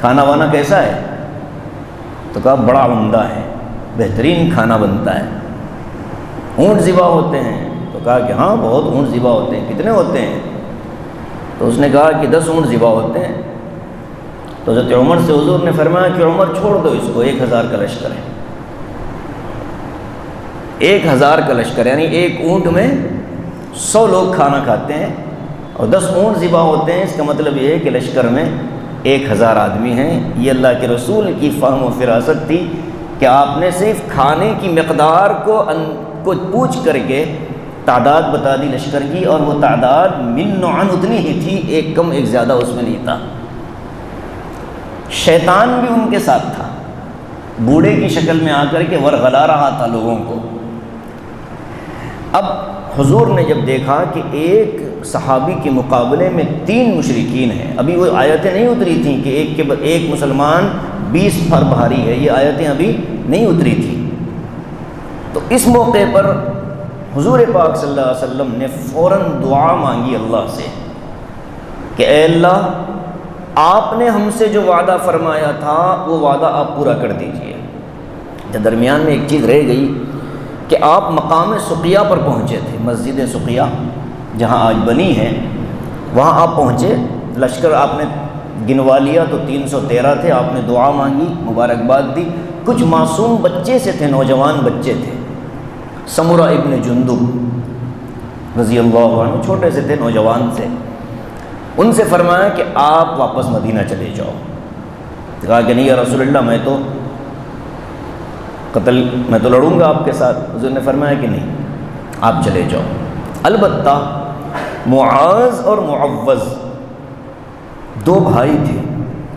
کھانا وانا کیسا ہے؟ تو کہا بڑا عمدہ ہے، بہترین کھانا بنتا ہے۔ اونٹ ذبح ہوتے ہیں؟ تو کہا کہ ہاں بہت اونٹ ذبح ہوتے ہیں۔ کتنے ہوتے ہیں؟ تو اس نے کہا کہ 10 اونٹ ذبح ہوتے ہیں۔ تو حضرت عمر سے حضور نے فرمایا کہ عمر چھوڑ دو اس کو، 1000 کا لشکر ہے، 1000 کا لشکر، یعنی ایک اونٹ میں 100 لوگ کھانا کھاتے ہیں اور 10 اونٹ ذبح ہوتے ہیں۔ اس کا مطلب یہ ہے کہ لشکر میں 1000 آدمی ہیں۔ یہ اللہ کے رسول کی فہم و فراست تھی کہ آپ نے صرف کھانے کی مقدار کو پوچھ کر کے تعداد بتا دی لشکر کی، اور وہ تعداد من نوعاً اتنی ہی تھی، ایک کم ایک زیادہ اس میں نہیں تھا۔ شیطان بھی ان کے ساتھ تھا، بوڑھے کی شکل میں آ کر کے ورغلا رہا تھا لوگوں کو۔ اب حضور نے جب دیکھا کہ ایک صحابی کے مقابلے میں 3 مشرکین ہیں، ابھی وہ آیتیں نہیں اتری تھیں کہ ایک مسلمان 20 پر بھاری ہے، یہ آیتیں ابھی نہیں اتری تھیں۔ تو اس موقع پر حضور پاک صلی اللہ علیہ وسلم نے فوراً دعا مانگی اللہ سے کہ اے اللہ آپ نے ہم سے جو وعدہ فرمایا تھا وہ وعدہ آپ پورا کر دیجئے۔ درمیان میں ایک چیز رہ گئی کہ آپ مقام سقیہ پر پہنچے تھے، مسجد سقیہ جہاں آج بنی ہے وہاں آپ پہنچے، لشکر آپ نے گنوا لیا تو 313 تھے، آپ نے دعا مانگی، مبارکباد دی۔ کچھ معصوم بچے سے تھے، نوجوان بچے تھے، سمرہ ابن جندب رضی اللہ عنہ، چھوٹے سے تھے، نوجوان تھے۔ ان سے فرمایا کہ آپ واپس مدینہ چلے جاؤ۔ کہا کہ نہیں یا رسول اللہ میں تو لڑوں گا آپ کے ساتھ۔ حضور نے فرمایا کہ نہیں، آپ چلے جاؤ۔ البتہ معاذ اور معوذ دو بھائی تھے،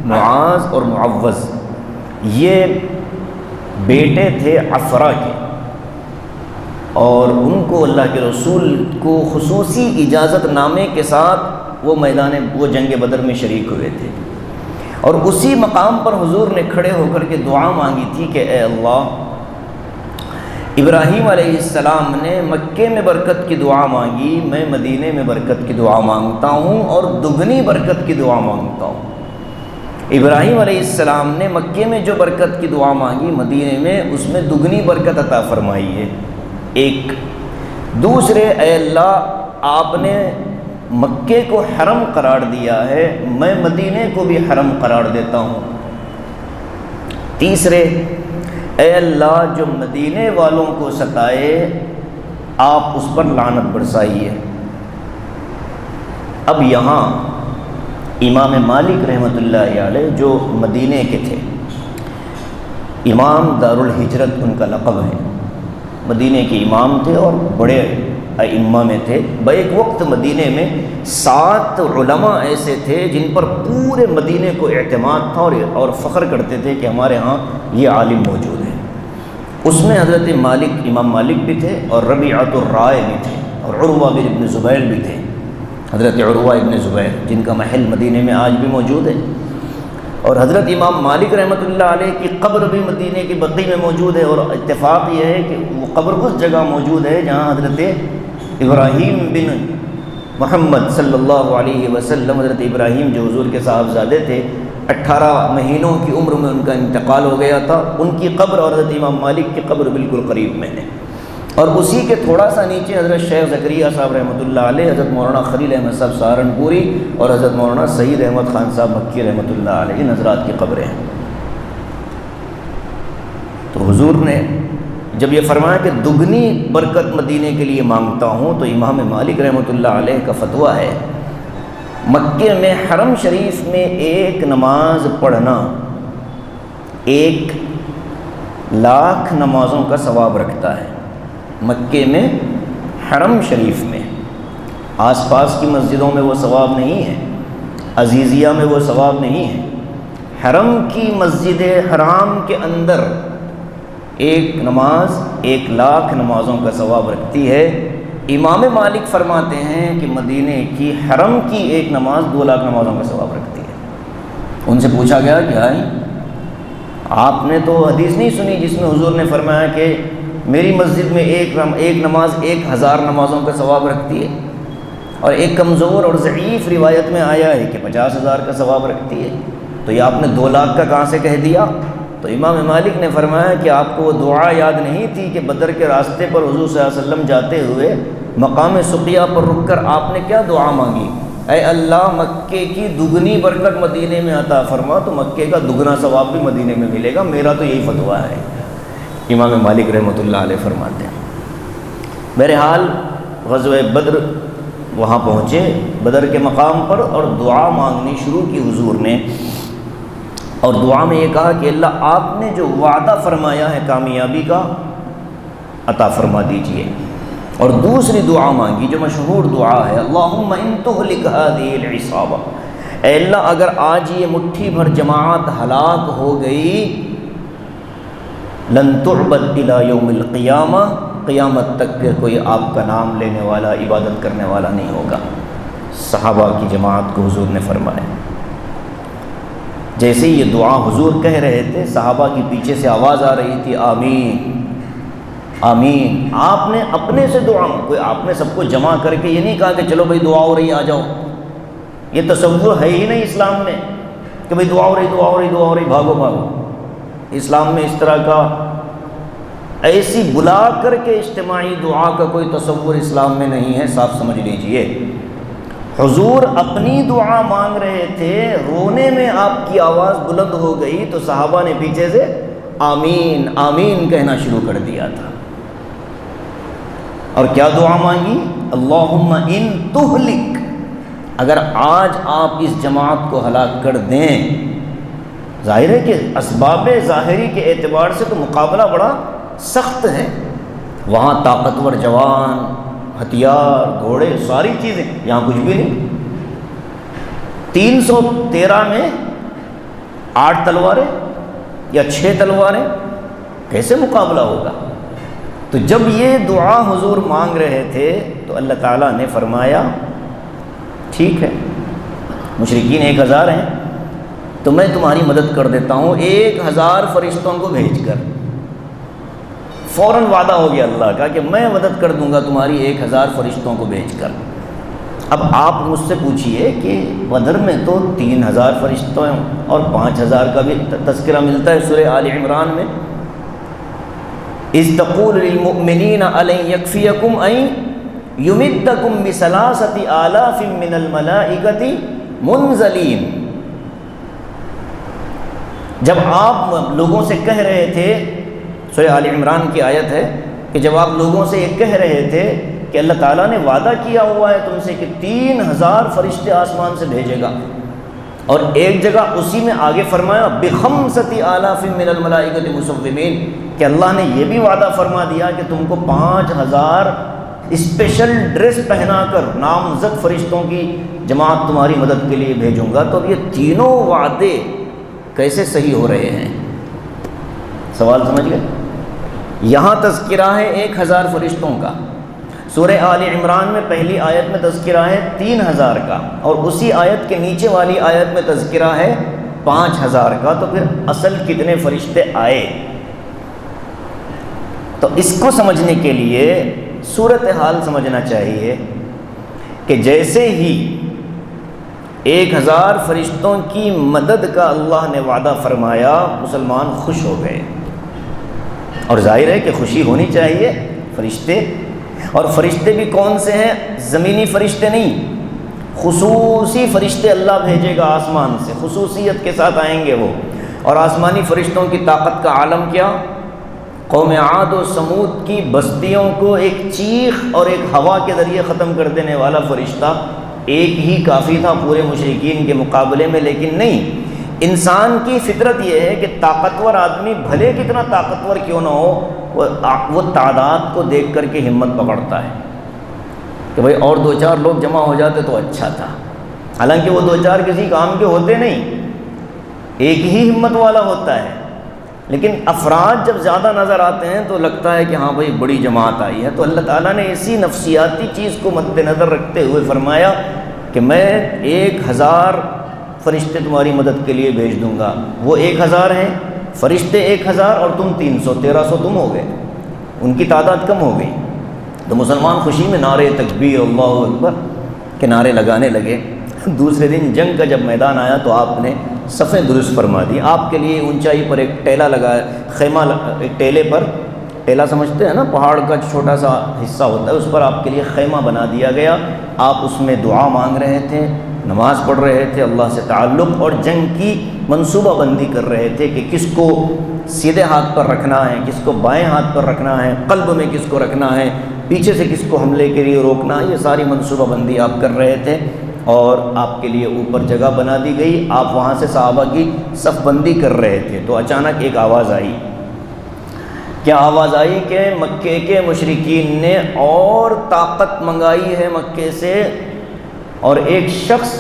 معاذ اور معوذ، یہ بیٹے تھے عفرا کے، اور ان کو اللہ کے رسول کو خصوصی اجازت نامے کے ساتھ وہ جنگ بدر میں شریک ہوئے تھے، اور اسی مقام پر حضور نے کھڑے ہو کر کے دعا مانگی تھی کہ اے اللہ، ابراہیم علیہ السلام نے مکے میں برکت کی دعا مانگی، میں مدینے میں برکت کی دعا مانگتا ہوں اور دگنی برکت کی دعا مانگتا ہوں۔ ابراہیم علیہ السلام نے مکے میں جو برکت کی دعا مانگی، مدینے میں اس میں دگنی برکت عطا فرمائی ہے۔ ایک دوسرے، اے اللہ آپ نے مکے کو حرم قرار دیا ہے، میں مدینے کو بھی حرم قرار دیتا ہوں۔ تیسرے، اے اللہ جو مدینے والوں کو ستائے آپ اس پر لعنت برسائیے۔ اب یہاں امام مالک رحمۃ اللہ علیہ جو مدینے کے تھے، امام دارالہجرت ان کا لقب ہے، مدینے کے امام تھے اور بڑے ائمہ میں تھے۔ بیک وقت مدینے میں 7 علماء ایسے تھے جن پر پورے مدینے کو اعتماد تھا اور فخر کرتے تھے کہ ہمارے ہاں یہ عالم موجود ہے۔ اس میں حضرت مالک، امام مالک بھی تھے، اور ربیعۃ الرائے بھی تھے، اور عروہ بن ابن زبیر بھی تھے، حضرت عروہ ابن زبیر جن کا محل مدینے میں آج بھی موجود ہے۔ اور حضرت امام مالک رحمۃ اللہ علیہ کی قبر بھی مدینے کی بقیع میں موجود ہے، اور اتفاق یہ ہے کہ وہ قبر اس جگہ موجود ہے جہاں حضرت ابراہیم بن محمد صلی اللہ علیہ وسلم، حضرت ابراہیم جو حضور کے صاحبزادے تھے، 18 مہینوں کی عمر میں ان کا انتقال ہو گیا تھا، ان کی قبر اور حضرت امام مالک کی قبر بالکل قریب میں ہے۔ اور اسی کے تھوڑا سا نیچے حضرت شیخ زکریا صاحب رحمۃ اللہ علیہ، حضرت مولانا خلیل احمد صاحب سہارنپوری اور حضرت مولانا سعید احمد خان صاحب مکی رحمۃ اللہ علیہ حضرات کی قبریں ہیں۔ تو حضور نے جب یہ فرمایا کہ دگنی برکت مدینے کے لیے مانگتا ہوں، تو امام مالک رحمۃ اللہ علیہ کا فتویٰ ہے مکے میں حرم شریف میں ایک نماز پڑھنا 1,00,000 نمازوں کا ثواب رکھتا ہے۔ مکے میں حرم شریف میں، آس پاس کی مسجدوں میں وہ ثواب نہیں ہے، عزیزیہ میں وہ ثواب نہیں ہے، حرم کی مسجد حرام کے اندر ایک نماز 1,00,000 نمازوں کا ثواب رکھتی ہے۔ امام مالک فرماتے ہیں کہ مدینے کی حرم کی ایک نماز 2,00,000 نمازوں کا ثواب رکھتی ہے۔ ان سے پوچھا گیا کہ آئی آپ نے تو حدیث نہیں سنی جس میں حضور نے فرمایا کہ میری مسجد میں ایک نماز 1,000 نمازوں کا ثواب رکھتی ہے، اور ایک کمزور اور ضعیف روایت میں آیا ہے کہ 50,000 کا ثواب رکھتی ہے، تو یہ آپ نے 2,00,000 کا کہاں سے کہہ دیا؟ تو امام مالک نے فرمایا کہ آپ کو وہ دعا یاد نہیں تھی کہ بدر کے راستے پر حضور صلی اللہ علیہ وسلم جاتے ہوئے مقام سقیہ پر رک کر آپ نے کیا دعا مانگی؟ اے اللہ مکے کی دگنی برکت مدینے میں عطا فرما، تو مکے کا دگنا ثواب بھی مدینے میں ملے گا، میرا تو یہی فتویٰ ہے، امام مالک رحمۃ اللہ علیہ فرماتے ہیں۔ بہرحال غزوہ بدر وہاں پہنچے بدر کے مقام پر، اور دعا مانگنی شروع کی حضور نے، اور دعا میں یہ کہا کہ اللہ آپ نے جو وعدہ فرمایا ہے کامیابی کا عطا فرما دیجئے، اور دوسری دعا مانگی جو مشہور دعا ہے، اللہم ان تہلک ہذہ العصابہ، اے اللہ اگر آج یہ مٹھی بھر جماعت ہلاک ہو گئی، لن تعبد الی یوم القیامہ، قیامت تک کے کوئی آپ کا نام لینے والا، عبادت کرنے والا نہیں ہوگا۔ صحابہ کی جماعت کو حضور نے فرمایا۔ جیسے یہ دعا حضور کہہ رہے تھے، صحابہ کی پیچھے سے آواز آ رہی تھی، آمین آمین۔ آپ نے اپنے سے دعا، کوئی آپ نے سب کو جمع کر کے یہ نہیں کہا کہ چلو بھائی دعا ہو رہی آ جاؤ، یہ تصور ہے ہی نہیں اسلام میں کہ بھائی دعا ہو رہی دعا ہو رہی دعا ہو رہی بھاگو بھاگو۔ اسلام میں اس طرح کا ایسی بلا کر کے اجتماعی دعا کا کوئی تصور اسلام میں نہیں ہے، صاف سمجھ لیجئے۔ حضور اپنی دعا مانگ رہے تھے، رونے میں آپ کی آواز بلند ہو گئی تو صحابہ نے پیچھے سے آمین آمین کہنا شروع کر دیا تھا۔ اور کیا دعا مانگی؟ اللہم ان تہلک، اگر آج آپ اس جماعت کو ہلاک کر دیں، ظاہر ہے کہ اسباب ظاہری کے اعتبار سے تو مقابلہ بڑا سخت ہے، وہاں طاقتور جوان، ہتھیار، گھوڑے، ساری چیزیں، یہاں کچھ بھی نہیں۔ 313 میں 8 تلواریں یا 6 تلواریں، کیسے مقابلہ ہوگا؟ تو جب یہ دعا حضور مانگ رہے تھے تو اللہ تعالیٰ نے فرمایا ٹھیک ہے، مشرکین 1000 ہیں تو میں تمہاری مدد کر دیتا ہوں 1000 فرشتوں کو بھیج کر۔ فوراً وعدہ ہو گیا اللہ کا کہ میں مدد کر دوں گا تمہاری 1000 فرشتوں کو بھیج کر۔ اب آپ مجھ سے پوچھئے کہ بدر میں تو 3000 فرشتوں اور 5000 کا بھی تذکرہ ملتا ہے سورہ آل عمران میں، اذ تقول للمؤمنین الن یکفیکم ان یمدکم بثلاثۃ آلاف من الملائکۃ منزلین۔ جب آپ لوگوں سے کہہ رہے تھے، سورہ آل عمران کی آیت ہے کہ جب آپ لوگوں سے یہ کہہ رہے تھے کہ اللہ تعالیٰ نے وعدہ کیا ہوا ہے تم سے کہ 3000 فرشتے آسمان سے بھیجے گا، اور ایک جگہ اسی میں آگے فرمایا بخمسۃ آلاف من الملائکۃ مسومین، کہ اللہ نے یہ بھی وعدہ فرما دیا کہ تم کو 5000 اسپیشل ڈریس پہنا کر نامزد فرشتوں کی جماعت تمہاری مدد کے لیے بھیجوں گا۔ تو اب یہ تینوں وعدے کیسے صحیح ہو رہے ہیں؟ سوال سمجھ گئے؟ یہاں تذکرہ ہے 1000 فرشتوں کا، سورہ آل عمران میں پہلی آیت میں تذکرہ ہے 3000 کا، اور اسی آیت کے نیچے والی آیت میں تذکرہ ہے 5000 کا، تو پھر اصل کتنے فرشتے آئے؟ تو اس کو سمجھنے کے لیے صورتحال سمجھنا چاہیے کہ جیسے ہی 1000 فرشتوں کی مدد کا اللہ نے وعدہ فرمایا، مسلمان خوش ہو گئے، اور ظاہر ہے کہ خوشی ہونی چاہیے۔ فرشتے، اور فرشتے بھی کون سے ہیں؟ زمینی فرشتے نہیں، خصوصی فرشتے اللہ بھیجے گا آسمان سے، خصوصیت کے ساتھ آئیں گے وہ۔ اور آسمانی فرشتوں کی طاقت کا عالم کیا؟ قوم عاد و سمود کی بستیوں کو ایک چیخ اور ایک ہوا کے ذریعے ختم کر دینے والا فرشتہ ایک ہی کافی تھا پورے مشرکین کے مقابلے میں، لیکن نہیں، انسان کی فطرت یہ ہے کہ طاقتور آدمی بھلے کتنا طاقتور کیوں نہ ہو، وہ تعداد کو دیکھ کر کے ہمت پکڑتا ہے کہ بھئی اور 2-4 لوگ جمع ہو جاتے تو اچھا تھا، حالانکہ وہ 2-4 کسی کام کے ہوتے نہیں، ایک ہی ہمت والا ہوتا ہے۔ لیکن افراد جب زیادہ نظر آتے ہیں تو لگتا ہے کہ ہاں بھئی بڑی جماعت آئی ہے، تو اللہ تعالیٰ نے اسی نفسیاتی چیز کو مد نظر رکھتے ہوئے فرمایا کہ میں 1000 فرشتے تمہاری مدد کے لیے بھیج دوں گا۔ وہ 1000 ہیں، فرشتے 1000 اور تم 1300 تم ہو گئے، ان کی تعداد کم ہو گئی۔ تو مسلمان خوشی میں نعرے تکبیر اللہ اکبر کے نعرے لگانے لگے۔ دوسرے دن جنگ کا جب میدان آیا تو آپ نے صفیں درست فرما دی، آپ کے لیے اونچائی پر ایک ٹیلا لگایا، خیمہ، ایک ٹیلے پر، ٹیلا سمجھتے ہیں نا، پہاڑ کا چھوٹا سا حصہ ہوتا ہے، اس پر آپ کے لیے خیمہ بنا دیا گیا۔ آپ اس میں دعا مانگ رہے تھے، نماز پڑھ رہے تھے، اللہ سے تعلق اور جنگ کی منصوبہ بندی کر رہے تھے کہ کس کو سیدھے ہاتھ پر رکھنا ہے، کس کو بائیں ہاتھ پر رکھنا ہے، قلب میں کس کو رکھنا ہے، پیچھے سے کس کو حملے کے لیے روکنا ہے، یہ ساری منصوبہ بندی آپ کر رہے تھے، اور آپ کے لیے اوپر جگہ بنا دی گئی، آپ وہاں سے صحابہ کی صف بندی کر رہے تھے۔ تو اچانک ایک آواز آئی، کیا آواز آئی کہ مکے کے مشرکین نے اور طاقت منگائی ہے مکے سے، اور ایک شخص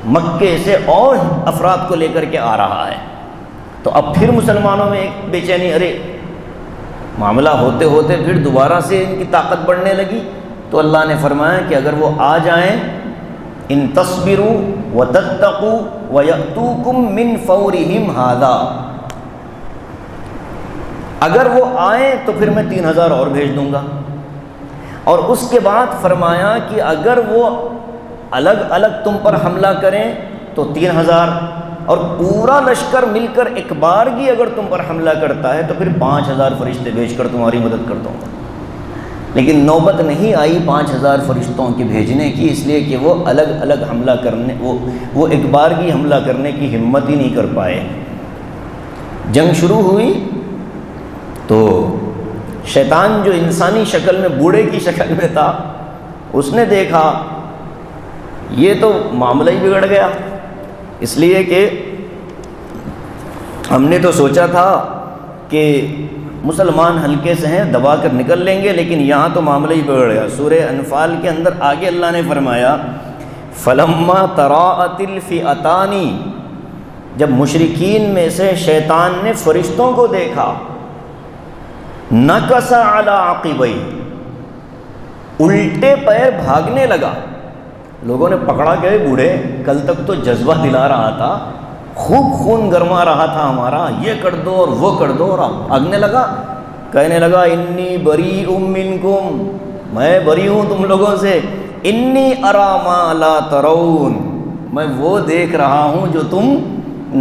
مکے سے اور افراد کو لے کر کے آ رہا ہے۔ تو اب پھر مسلمانوں میں ایک بے چینی، ارے معاملہ ہوتے ہوتے پھر دوبارہ سے ان کی طاقت بڑھنے لگی۔ تو اللہ نے فرمایا کہ اگر وہ آ جائیں، ان تصبروا وتتقوا ويأتوكم من فورهم هذا، اگر وہ آئیں تو پھر میں 3000 اور بھیج دوں گا۔ اور اس کے بعد فرمایا کہ اگر وہ الگ الگ تم پر حملہ کریں تو 3000، اور پورا لشکر مل کر ایک بارگی اگر تم پر حملہ کرتا ہے تو پھر 5000 فرشتے بھیج کر تمہاری مدد کر دوں گا۔ لیکن نوبت نہیں آئی 5000 فرشتوں کے بھیجنے کی، اس لیے کہ وہ الگ الگ حملہ کرنے، وہ ایک بارگی حملہ کرنے کی ہمت ہی نہیں کر پائے۔ جنگ شروع ہوئی تو شیطان جو انسانی شکل میں، بوڑھے کی شکل میں تھا، اس نے دیکھا یہ تو معاملہ ہی بگڑ گیا، اس لیے کہ ہم نے تو سوچا تھا کہ مسلمان ہلکے سے ہیں، دبا کر نکل لیں گے، لیکن یہاں تو معاملہ ہی بگڑ گیا۔ سورہ انفال کے اندر آگے اللہ نے فرمایا فَلَمَّا تَرَاءَتِ الْفِئَتَانِ، جب مشرکین میں سے شیطان نے فرشتوں کو دیکھا، نَكَسَ عَلَىٰ عَقِبَيْهِ، الٹے پیر بھاگنے لگا۔ لوگوں نے پکڑا کہ بوڑھے کل تک تو جذبہ دلا رہا تھا، خوب خون گرما رہا تھا ہمارا، یہ کر دو اور وہ کر دو، اور بھاگنے لگا، کہنے لگا انی بریء منکم، میں بری ہوں تم لوگوں سے، انی اری ما لا ترون، میں وہ دیکھ رہا ہوں جو تم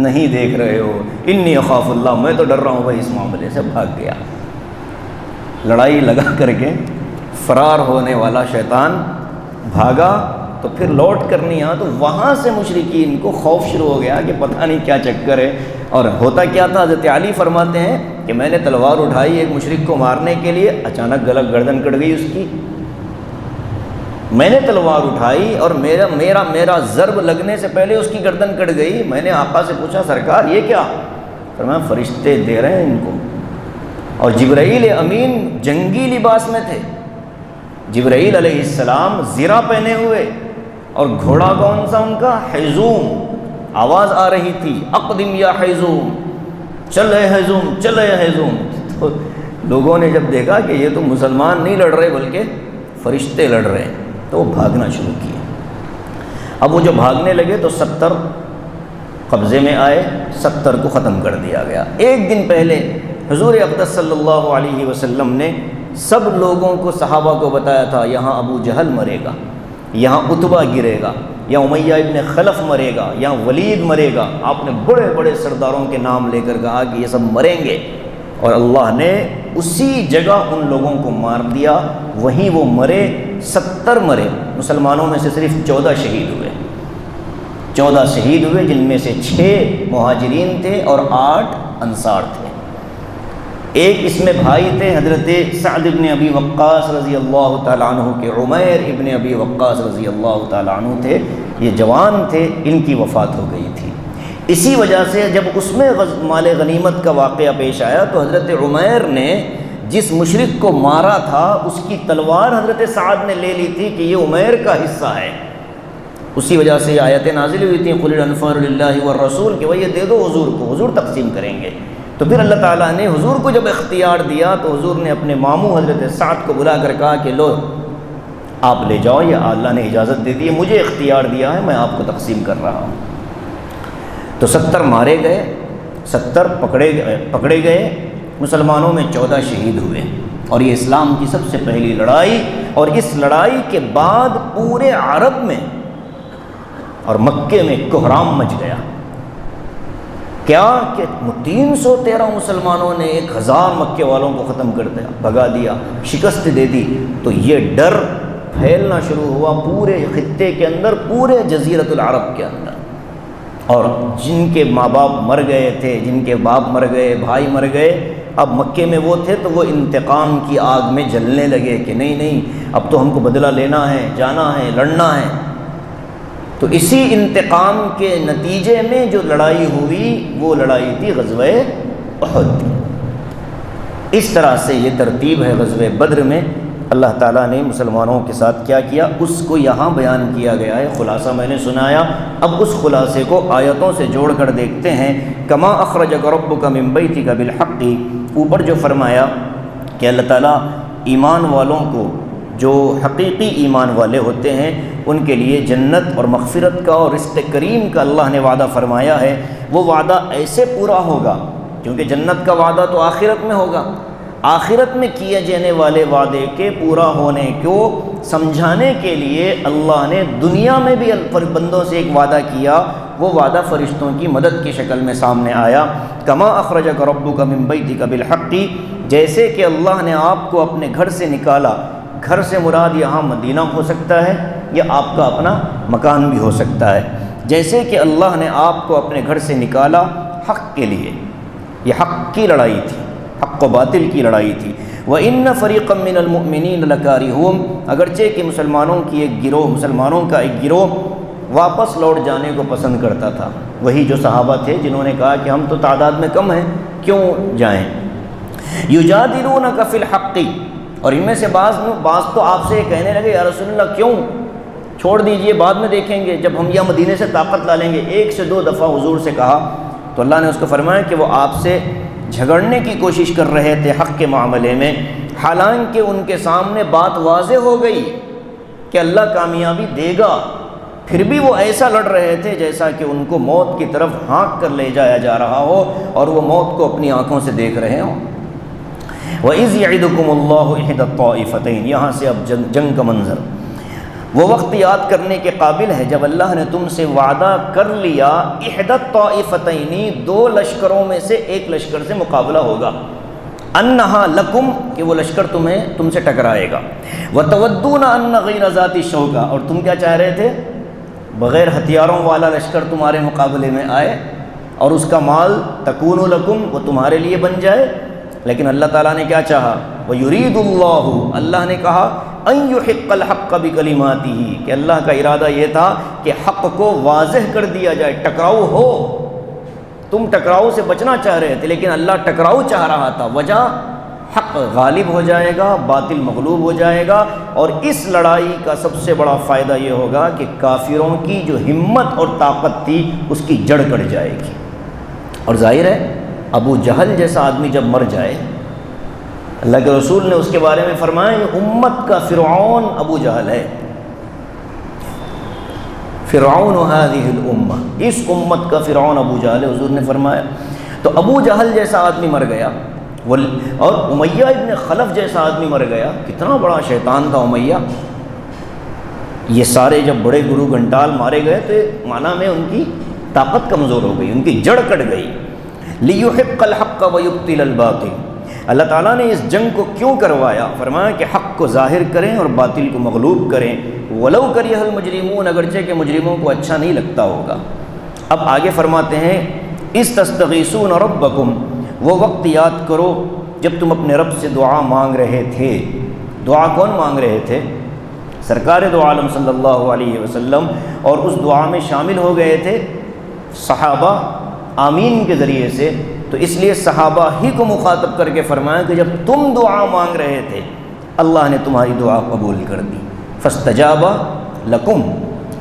نہیں دیکھ رہے ہو، انی اخاف اللہ، میں تو ڈر رہا ہوں بھائی اس معاملے سے۔ بھاگ گیا، لڑائی لگا کر کے فرار ہونے والا شیطان بھاگا، تو پھر لوٹ کر نہیں آیا، تو وہاں سے مشرکین کو خوف شروع ہو گیا کہ پتہ نہیں کیا چکر ہے۔ اور ہوتا کیا تھا، حضرت علی فرماتے ہیں کہ میں نے تلوار اٹھائی ایک مشرک کو مارنے کے لیے، اچانک گردن کٹ گئی اس کی، میں نے تلوار اٹھائی اور میرا ضرب لگنے سے پہلے اس کی گردن کٹ گئی۔ میں نے آقا سے پوچھا سرکار یہ کیا؟ فرمایا فرشتے دے رہے ہیں ان کو۔ اور جبرائیل امین جنگی لباس میں تھے، جبرائیل علیہ السلام زرہ پہنے ہوئے، اور گھوڑا کون سا ان کا؟ حیزوم، آواز آ رہی تھی اقدم یا حیزوم، چل اے حیزوم، چل اے حیزوم۔ تو لوگوں نے جب دیکھا کہ یہ تو مسلمان نہیں لڑ رہے بلکہ فرشتے لڑ رہے ہیں، تو وہ بھاگنا شروع کیا۔ اب وہ جو بھاگنے لگے تو 70 قبضے میں آئے، 70 کو ختم کر دیا گیا۔ ایک دن پہلے حضور اقدس صلی اللہ علیہ وسلم نے سب لوگوں کو، صحابہ کو بتایا تھا یہاں ابو جہل مرے گا، یہاں عتبہ گرے گا، یہاں امیہ ابن خلف مرے گا، یہاں ولید مرے گا۔ آپ نے بڑے بڑے سرداروں کے نام لے کر کہا کہ یہ سب مریں گے، اور اللہ نے اسی جگہ ان لوگوں کو مار دیا، وہیں وہ مرے۔ 70 مرے، مسلمانوں میں سے صرف 14 شہید ہوئے، 14 شہید ہوئے، جن میں سے 6 مہاجرین تھے اور 8 انصار تھے۔ ایک اس میں بھائی تھے حضرت سعد ابن ابی وقاص رضی اللہ تعالیٰ عنہ کے، عمیر ابن ابی وقاص رضی اللہ تعالیٰ عنہ تھے، یہ جوان تھے، ان کی وفات ہو گئی تھی۔ اسی وجہ سے جب اس میں مال غنیمت کا واقعہ پیش آیا تو حضرت عمیر نے جس مشرک کو مارا تھا اس کی تلوار حضرت سعد نے لے لی تھی کہ یہ عمیر کا حصہ ہے۔ اسی وجہ سے آیتیں نازل ہوئی تھیں قل الانفال للہ والرسول، کہ وہ یہ دے دو حضور کو، حضور تقسیم کریں گے۔ تو پھر اللہ تعالیٰ نے حضور کو جب اختیار دیا تو حضور نے اپنے ماموں حضرت سعد کو بلا کر کہا کہ لو آپ لے جاؤ، یہ اللہ نے اجازت دے دی ہے، مجھے اختیار دیا ہے، میں آپ کو تقسیم کر رہا ہوں۔ تو 70 مارے گئے، 70 پکڑے گئے، مسلمانوں میں 14 شہید ہوئے، اور یہ اسلام کی سب سے پہلی لڑائی۔ اور اس لڑائی کے بعد پورے عرب میں اور مکے میں کوہرام مچ گیا۔ کیا کہ 313 مسلمانوں نے 1000 مکے والوں کو ختم کر دیا، بھگا دیا، شکست دے دی۔ تو یہ ڈر پھیلنا شروع ہوا پورے خطے کے اندر، پورے جزیرۃ العرب کے اندر۔ اور جن کے ماں باپ مر گئے تھے، جن کے باپ مر گئے، بھائی مر گئے، اب مکے میں وہ تھے تو وہ انتقام کی آگ میں جلنے لگے کہ نہیں اب تو ہم کو بدلہ لینا ہے، جانا ہے، لڑنا ہے۔ تو اسی انتقام کے نتیجے میں جو لڑائی ہوئی وہ لڑائی تھی غزوہ احد۔ اس طرح سے یہ ترتیب ہے غزوہ بدر میں اللہ تعالیٰ نے مسلمانوں کے ساتھ کیا کیا، اس کو یہاں بیان کیا گیا ہے۔ خلاصہ میں نے سنایا، اب اس خلاصے کو آیتوں سے جوڑ کر دیکھتے ہیں۔ کما اخرجک ربک من بیتک بالحق، اوپر جو فرمایا کہ اللہ تعالیٰ ایمان والوں کو، جو حقیقی ایمان والے ہوتے ہیں، ان کے لیے جنت اور مغفرت کا اور رزق کریم کا اللہ نے وعدہ فرمایا ہے۔ وہ وعدہ ایسے پورا ہوگا، کیونکہ جنت کا وعدہ تو آخرت میں ہوگا، آخرت میں کیے جانے والے وعدے کے پورا ہونے کو سمجھانے کے لیے اللہ نے دنیا میں بھی بندوں سے ایک وعدہ کیا۔ وہ وعدہ فرشتوں کی مدد کی شکل میں سامنے آیا۔ کما اخرجک ربک من بیتک بالحق، جیسے کہ اللہ نے آپ کو اپنے گھر سے نکالا۔ گھر سے مراد یہاں مدینہ ہو سکتا ہے یا آپ کا اپنا مکان بھی ہو سکتا ہے۔ جیسے کہ اللہ نے آپ کو اپنے گھر سے نکالا حق کے لیے، یہ حق کی لڑائی تھی، حق و باطل کی لڑائی تھی۔ وَإِنَّ فَرِيقًا مِّنَ الْمُؤْمِنِينَ لَكَارِهُونَ، اگرچہ کہ مسلمانوں کا ایک گروہ واپس لوٹ جانے کو پسند کرتا تھا۔ وہی جو صحابہ تھے جنہوں نے کہا کہ ہم تو تعداد میں کم ہیں، کیوں جائیں۔ یجادلونک فی الحق، اور ان میں سے بعض تو آپ سے یہ کہنے لگے یا رسول اللہ کیوں، چھوڑ دیجئے بعد میں دیکھیں گے جب ہم یا مدینے سے طاقت لا لیں گے۔ 1 سے 2 دفعہ حضور سے کہا تو اللہ نے اس کو فرمایا کہ وہ آپ سے جھگڑنے کی کوشش کر رہے تھے حق کے معاملے میں، حالانکہ ان کے سامنے بات واضح ہو گئی کہ اللہ کامیابی دے گا، پھر بھی وہ ایسا لڑ رہے تھے جیسا کہ ان کو موت کی طرف ہانک کر لے جایا جا رہا ہو اور وہ موت کو اپنی آنکھوں سے دیکھ رہے ہوں۔ وَإِذْ يَعِدُكُمُ اللَّهُ إِحْدَى الطَّائِفَتَيْنِ، یہاں سے اب جنگ کا منظر، وہ وقت یاد کرنے کے قابل ہے جب اللہ نے تم سے وعدہ کر لیا احدى الطائفتین، 2 لشکروں میں سے ایک لشکر سے مقابلہ ہوگا، انہا لکم، کہ وہ لشکر تم سے ٹکرائے گا، وتودون ان غیر ذات الشوکہ، اور تم کیا چاہ رہے تھے، بغیر ہتھیاروں والا لشکر تمہارے مقابلے میں آئے اور اس کا مال تکون لکم، وہ تمہارے لیے بن جائے، لیکن اللہ تعالیٰ نے کیا چاہا، وَيُرِيدُ اللَّهُ، اللہ نے کہا ان یحق الحق بکلماتہ، کہ اللہ کا ارادہ یہ تھا کہ حق کو واضح کر دیا جائے، ٹکراؤ ہو، تم ٹکراؤ سے بچنا چاہ رہے تھے لیکن اللہ ٹکراؤ چاہ رہا تھا، وجہ حق غالب ہو جائے گا، باطل مغلوب ہو جائے گا، اور اس لڑائی کا سب سے بڑا فائدہ یہ ہوگا کہ کافروں کی جو ہمت اور طاقت تھی اس کی جڑ کٹ جائے گی۔ اور ظاہر ہے ابو جہل جیسا آدمی جب مر جائے، اللہ کے رسول نے اس کے بارے میں فرمایا کہ امت کا فرعون ابو جہل ہے، فرعون هذه الامہ، اس امت کا فرعون ابو جہل ہے، حضور نے فرمایا۔ تو ابو جہل جیسا آدمی مر گیا، اور امیہ ابن خلف جیسا آدمی مر گیا، کتنا بڑا شیطان تھا امیہ۔ یہ سارے جب بڑے گرو گھنٹال مارے گئے تو ایک معنی میں ان کی طاقت کمزور ہو گئی، ان کی جڑ کٹ گئی۔ لیحق الحق ویبطل الباطل، اللہ تعالیٰ نے اس جنگ کو کیوں کروایا، فرمایا کہ حق کو ظاہر کریں اور باطل کو مغلوب کریں، ولو کرہ المجرمون، اگرچہ کہ مجرموں کو اچھا نہیں لگتا ہوگا۔ اب آگے فرماتے ہیں استستغیثون ربکم، وہ وقت یاد کرو جب تم اپنے رب سے دعا مانگ رہے تھے۔ دعا کون مانگ رہے تھے؟ سرکار دو عالم صلی اللہ علیہ وسلم، اور اس دعا میں شامل ہو گئے تھے صحابہ آمین کے ذریعے سے، تو اس لیے صحابہ ہی کو مخاطب کر کے فرمایا کہ جب تم دعا مانگ رہے تھے اللہ نے تمہاری دعا قبول کر دی، فاستجاب لکم،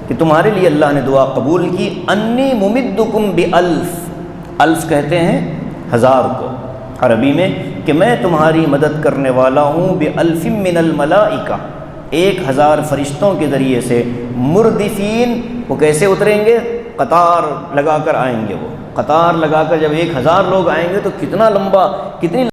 کہ تمہارے لیے اللہ نے دعا قبول کی، انی ممدکم بالف، الف کہتے ہیں 1000 کو عربی میں، کہ میں تمہاری مدد کرنے والا ہوں بالف من الملائکہ، 1000 فرشتوں کے ذریعے سے، مردفین، وہ کیسے اتریں گے؟ قطار لگا کر آئیں گے، وہ قطار لگا کر جب 1000 لوگ آئیں گے تو کتنا لمبا، کتنی